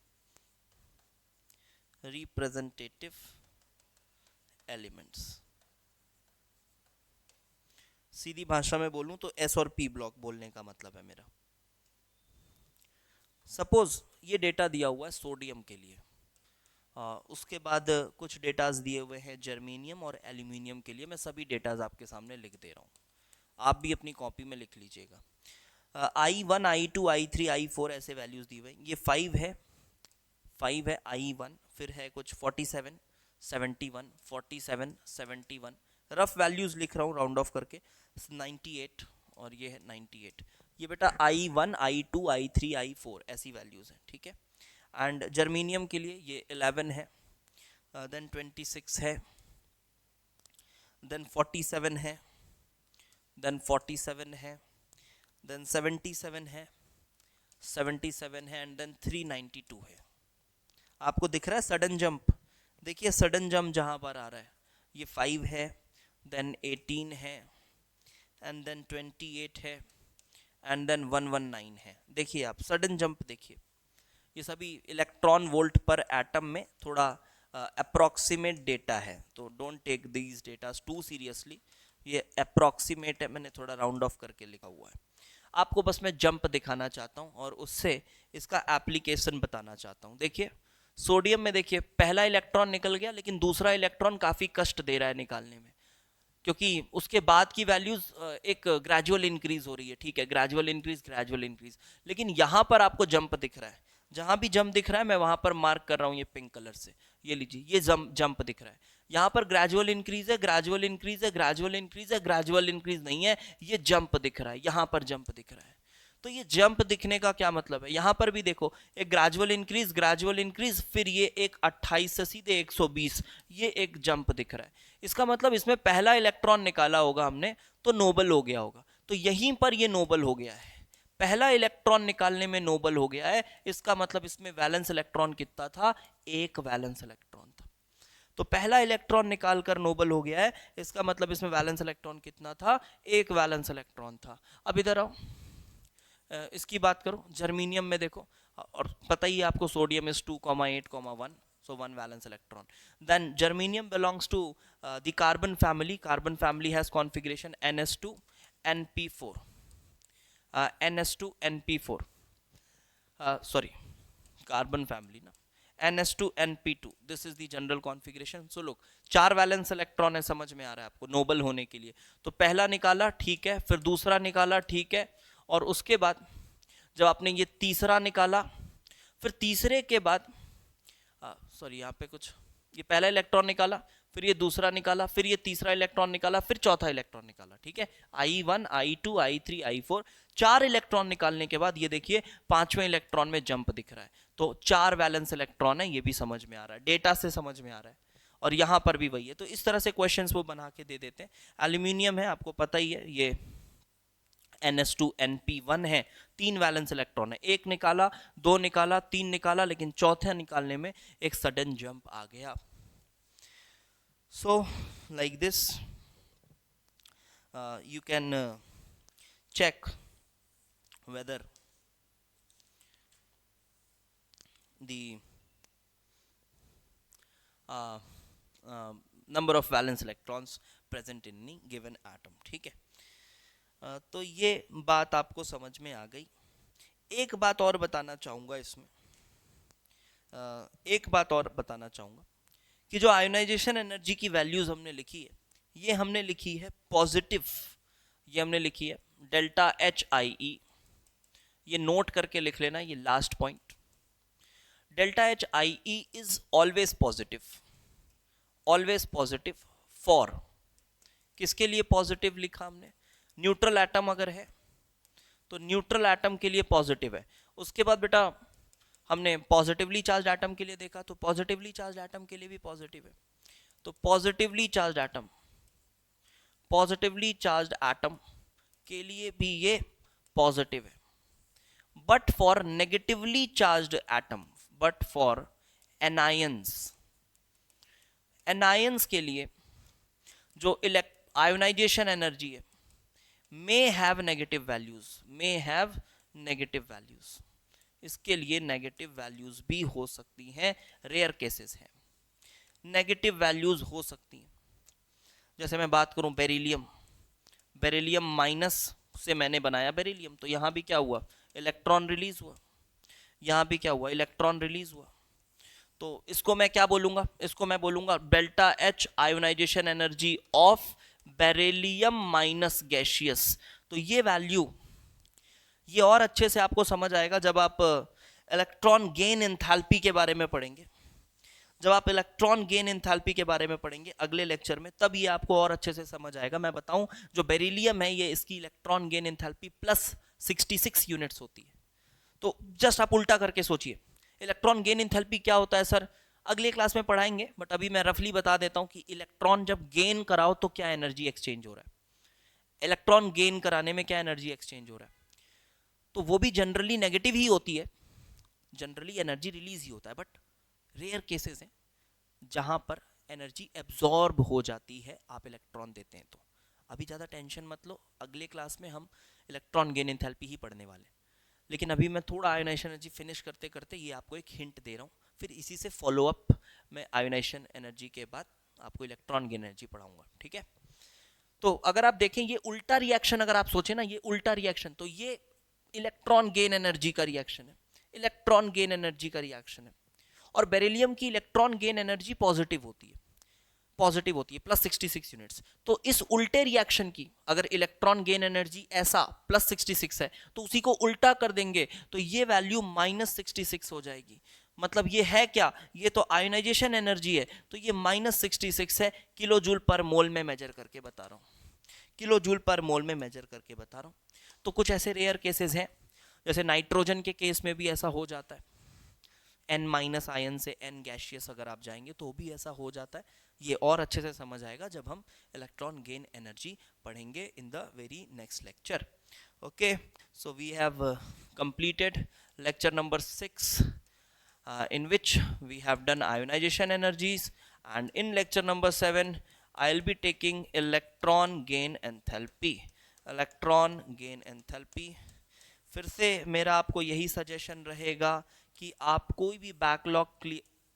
S1: रिप्रेजेंटेटिव एलिमेंट्स, सीधी भाषा में बोलूं तो एस और पी ब्लॉक बोलने का मतलब है मेरा। सपोज ये डेटा दिया हुआ है सोडियम के लिए, उसके बाद कुछ डेटाज दिए हुए हैं जर्मेनियम और एल्यूमिनियम के लिए। मैं सभी डेटाज आपके सामने लिख दे रहा हूँ, आप भी अपनी कॉपी में लिख लीजिएगा। I1 I2 I3 I4 ऐसे वैल्यूज दिए हुए। ये 5 है, 5 है I1, फिर है कुछ 47 71 47 71, रफ वैल्यूज लिख रहा हूँ राउंड ऑफ करके, 98 और ये है 98। ये बेटा I1 I2 I3 I4 ऐसी वैल्यूज हैं, ठीक है। एंड जर्मेनियम के लिए ये 11 है, देन 26 है, देन 47 है, देन 47 है, देन 77 है, 77 है, एंड देन 392 है। आपको दिख रहा है सडन जंप? देखिए सडन जंप जहाँ पर आ रहा है, ये 5 है, देन 18 है, एंड देन 28 है, एंड देन 119 है। देखिए आप सडन जंप देखिए, ये सभी इलेक्ट्रॉन वोल्ट पर एटम में थोड़ा अप्रोक्सीमेट डेटा है, तो don't take these datas too seriously, ये अप्रोक्सीमेट है, मैंने थोड़ा राउंड ऑफ करके लिखा हुआ है। आपको बस मैं जंप दिखाना चाहता हूँ और उससे इसका एप्लीकेशन बताना चाहता हूँ। देखिए सोडियम में देखिए पहला इलेक्ट्रॉन निकल गया, लेकिन दूसरा इलेक्ट्रॉन काफ़ी कष्ट दे रहा है निकालने में, क्योंकि उसके बाद की वैल्यूज एक ग्रेजुअल इंक्रीज हो रही है, ठीक है, ग्रेजुअल इंक्रीज, लेकिन यहाँ पर आपको जंप दिख रहा है। जहाँ भी जंप दिख रहा है मैं वहाँ पर मार्क कर रहा हूँ ये पिंक कलर से, ये लीजिए ये जंप दिख रहा है। यहाँ पर ग्रेजुअल इंक्रीज है, ग्रेजुअल इंक्रीज है, ग्रेजुअल इंक्रीज है, ग्रेजुअल इंक्रीज नहीं है, ये जंप दिख रहा है, यहाँ पर जंप दिख रहा है। तो ये जंप दिखने का क्या मतलब है? यहाँ पर भी देखो एक ग्रेजुअल इंक्रीज, फिर ये एक 28 से सीधे 120, ये एक जंप दिख रहा है। इसका मतलब इसमें पहला इलेक्ट्रॉन निकाला होगा हमने तो नोबल हो गया होगा, तो यहीं पर ये नोबल हो गया है, पहला इलेक्ट्रॉन निकालने में नोबल हो गया है। इसका मतलब इसमें वैलेंस इलेक्ट्रॉन कितना था? एक वैलेंस इलेक्ट्रॉन था। तो पहला इलेक्ट्रॉन निकालकर नोबल हो गया है, इसका मतलब इसमें वैलेंस इलेक्ट्रॉन कितना था? एक वैलेंस इलेक्ट्रॉन था। अब इधर आओ, इसकी बात करो जर्मेनियम में देखो, और पता ही आपको sodium is 2,8,1, so one valence electron. Then germanium belongs to the carbon family has configuration ns2, NP4, NS2 NP4, sorry, carbon family ना, NS2 NP2, this is the general configuration. So लोग 4 वैलेंस इलेक्ट्रॉन है, समझ में आ रहा है आपको नोबल होने के लिए. तो पहला निकाला, ठीक है, फिर दूसरा निकाला, ठीक है, और उसके बाद जब आपने ये तीसरा निकाला, फिर तीसरे के बाद सॉरी यहाँ पे कुछ, ये पहला इलेक्ट्रॉन निकाला, फिर ये दूसरा निकाला, फिर ये तीसरा इलेक्ट्रॉन निकाला, फिर चौथा इलेक्ट्रॉन निकाला. ठीक है, I1 I2 I3 I4, 4 electron निकालने के बाद ये देखिए 5वें इलेक्ट्रॉन में जंप दिख रहा है. तो 4 वैलेंस इलेक्ट्रॉन है, ये भी समझ में आ रहा है, डेटा से समझ में आ रहा है. और यहाँ पर भी वही है. तो इस तरह से क्वेश्चंस वो बना के दे देते हैं. एल्यूमिनियम है, आपको पता ही है, ये NS2 NP1 है, 3 वैलेंस इलेक्ट्रॉन है. एक निकाला, 2 निकाला, 3 निकाला, लेकिन चौथा निकालने में एक सडन जंप आ गया. So like this you can check whether the number of valence electrons present in any given atom. ठीक है, तो ये बात आपको समझ में आ गई. एक बात और बताना चाहूँगा इसमें, एक बात और बताना चाहूँगा कि जो आयोनाइजेशन एनर्जी की वैल्यूज हमने लिखी है, ये हमने लिखी है पॉजिटिव, ये हमने लिखी है डेल्टा HIE. ये नोट करके लिख लेना, ये last point. Delta HIE is always positive, always positive for, किसके लिए पॉजिटिव लिखा हमने, न्यूट्रल एटम अगर है तो न्यूट्रल एटम के लिए पॉजिटिव है. उसके बाद बेटा हमने पॉजिटिवली चार्ज एटम के लिए देखा, तो पॉजिटिवली चार्ज एटम के लिए भी पॉजिटिव है. तो positively charge atom, positively charge atom के लिए भी ये पॉजिटिव है. But for negatively charge atom, but for anions, anions के लिए जो आयोनाइजेशन एनर्जी है may have negative values, may have negative values, इसके लिए नेगेटिव वैल्यूज भी हो सकती हैं, रेयर केसेस हैं, नेगेटिव वैल्यूज हो सकती हैं. जैसे मैं बात करूं बेरिलियम, बेरिलियम माइनस से मैंने बनाया बेरिलियम, तो यहाँ भी क्या हुआ, इलेक्ट्रॉन रिलीज हुआ, यहाँ भी क्या हुआ, इलेक्ट्रॉन रिलीज हुआ. तो इसको मैं क्या बोलूंगा, इसको मैं बोलूंगा delta H ionization energy of beryllium minus gaseous. तो ये वैल्यू, ये और अच्छे से आपको समझ आएगा जब आप इलेक्ट्रॉन गेन एंथैल्पी के बारे में पढ़ेंगे. जब आप इलेक्ट्रॉन गेन एंथैल्पी के बारे में पढ़ेंगे अगले लेक्चर में, तब ये आपको और अच्छे से समझ आएगा. मैं बताऊं, जो बेरिलियम है ये, इसकी इलेक्ट्रॉन गेन एंथैल्पी +66 यूनिट्स होती है. तो जस्ट आप उल्टा करके सोचिए, इलेक्ट्रॉन गेन एंथैल्पी क्या होता है सर, अगले क्लास में पढ़ाएंगे, बट अभी मैं रफली बता देता हूं कि इलेक्ट्रॉन जब गेन कराओ तो क्या एनर्जी एक्सचेंज हो रहा है, इलेक्ट्रॉन गेन कराने में क्या एनर्जी एक्सचेंज हो रहा है. तो वो भी जनरली नेगेटिव ही होती है, जनरली एनर्जी रिलीज ही होता है, बट रेयर केसेस हैं जहां पर एनर्जी एब्जॉर्ब हो जाती है, आप इलेक्ट्रॉन देते हैं तो. अभी ज़्यादा टेंशन मत लो, अगले क्लास में हम इलेक्ट्रॉन गेन एंथैल्पी ही पढ़ने वाले. लेकिन अभी मैं थोड़ा आयोनाइजेशन एनर्जी फिनिश करते करते ये आपको एक हिंट दे रहा हूँ, फिर इसी से फॉलो अप मैं आयोनाइजेशन एनर्जी के बाद आपको इलेक्ट्रॉन गेन एनर्जी पढ़ाऊंगा. ठीक है, तो अगर आप देखें ये उल्टा रिएक्शन, अगर आप सोचें ना ये उल्टा रिएक्शन, तो ये इलेक्ट्रॉन गेन एनर्जी का रिएक्शन है, इलेक्ट्रॉन गेन एनर्जी का रिएक्शन है. और बेरिलियम की इलेक्ट्रॉन गेन एनर्जी पॉजिटिव होती है, पॉजिटिव होती है +66 यूनिट्स. तो इस उल्टे रिएक्शन की अगर इलेक्ट्रॉन गेन एनर्जी ऐसा +66 है, तो उसी को उल्टा कर देंगे तो ये वैल्यू -66 हो जाएगी. मतलब ये है क्या, ये तो आयोनाइजेशन एनर्जी है, तो ये -66 है. किलो जूल पर मोल में मेजर करके बता रहा हूँ, किलो जूल पर मोल में मेजर करके बता रहा हूँ. तो कुछ ऐसे रेयर केसेस हैं, जैसे नाइट्रोजन के केस में भी ऐसा हो जाता है, N- आयन से N गैसियस अगर आप जाएंगे तो भी ऐसा हो जाता है. ये और अच्छे से समझ आएगा जब हम इलेक्ट्रॉन गेन एनर्जी पढ़ेंगे in the very next lecture. Okay, so we have completed lecture number 6 in which we have done ionization energies, and in lecture number 7 I'll be taking electron gain enthalpy. Electron gain enthalpy. फिर से मेरा आपको यही सजेशन रहेगा कि आप कोई भी बैकलॉग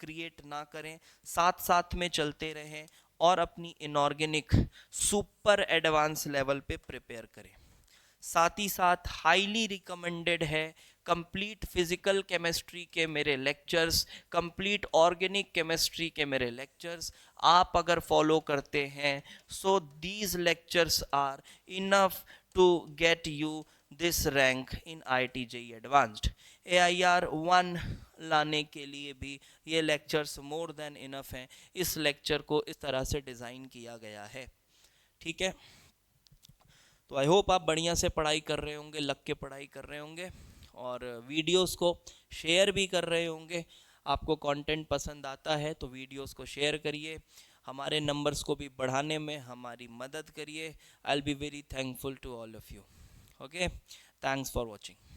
S1: क्रिएट ना करें, साथ साथ में चलते रहें और अपनी इनऑर्गेनिक सुपर एडवांस लेवल पे प्रिपेयर करें। साथ ही साथ हाईली रिकमेंडेड है कंप्लीट फिजिकल केमिस्ट्री के मेरे लेक्चर्स, कंप्लीट ऑर्गेनिक केमिस्ट्री के मेरे लेक्चर्स आप अगर फॉलो करते हैं, so these lectures are enough to get you this rank in IIT-JEE advanced. AIR 1 लाने के लिए भी ये लेक्चर्स मोर देन इनफ हैं। इस लेक्चर को इस तरह से डिज़ाइन किया गया है, ठीक है। तो आई होप आप बढ़िया से पढ़ाई कर रहे होंगे, लग के पढ़ाई कर रहे होंगे और वीडियोस को शेयर भी कर रहे होंगे। आपको कंटेंट पसंद आता है तो वीडियोस को शेयर करिए, हमारे नंबर्स को भी बढ़ाने में हमारी मदद करिए। I will be very thankful to all of you. Okay, thanks for watching.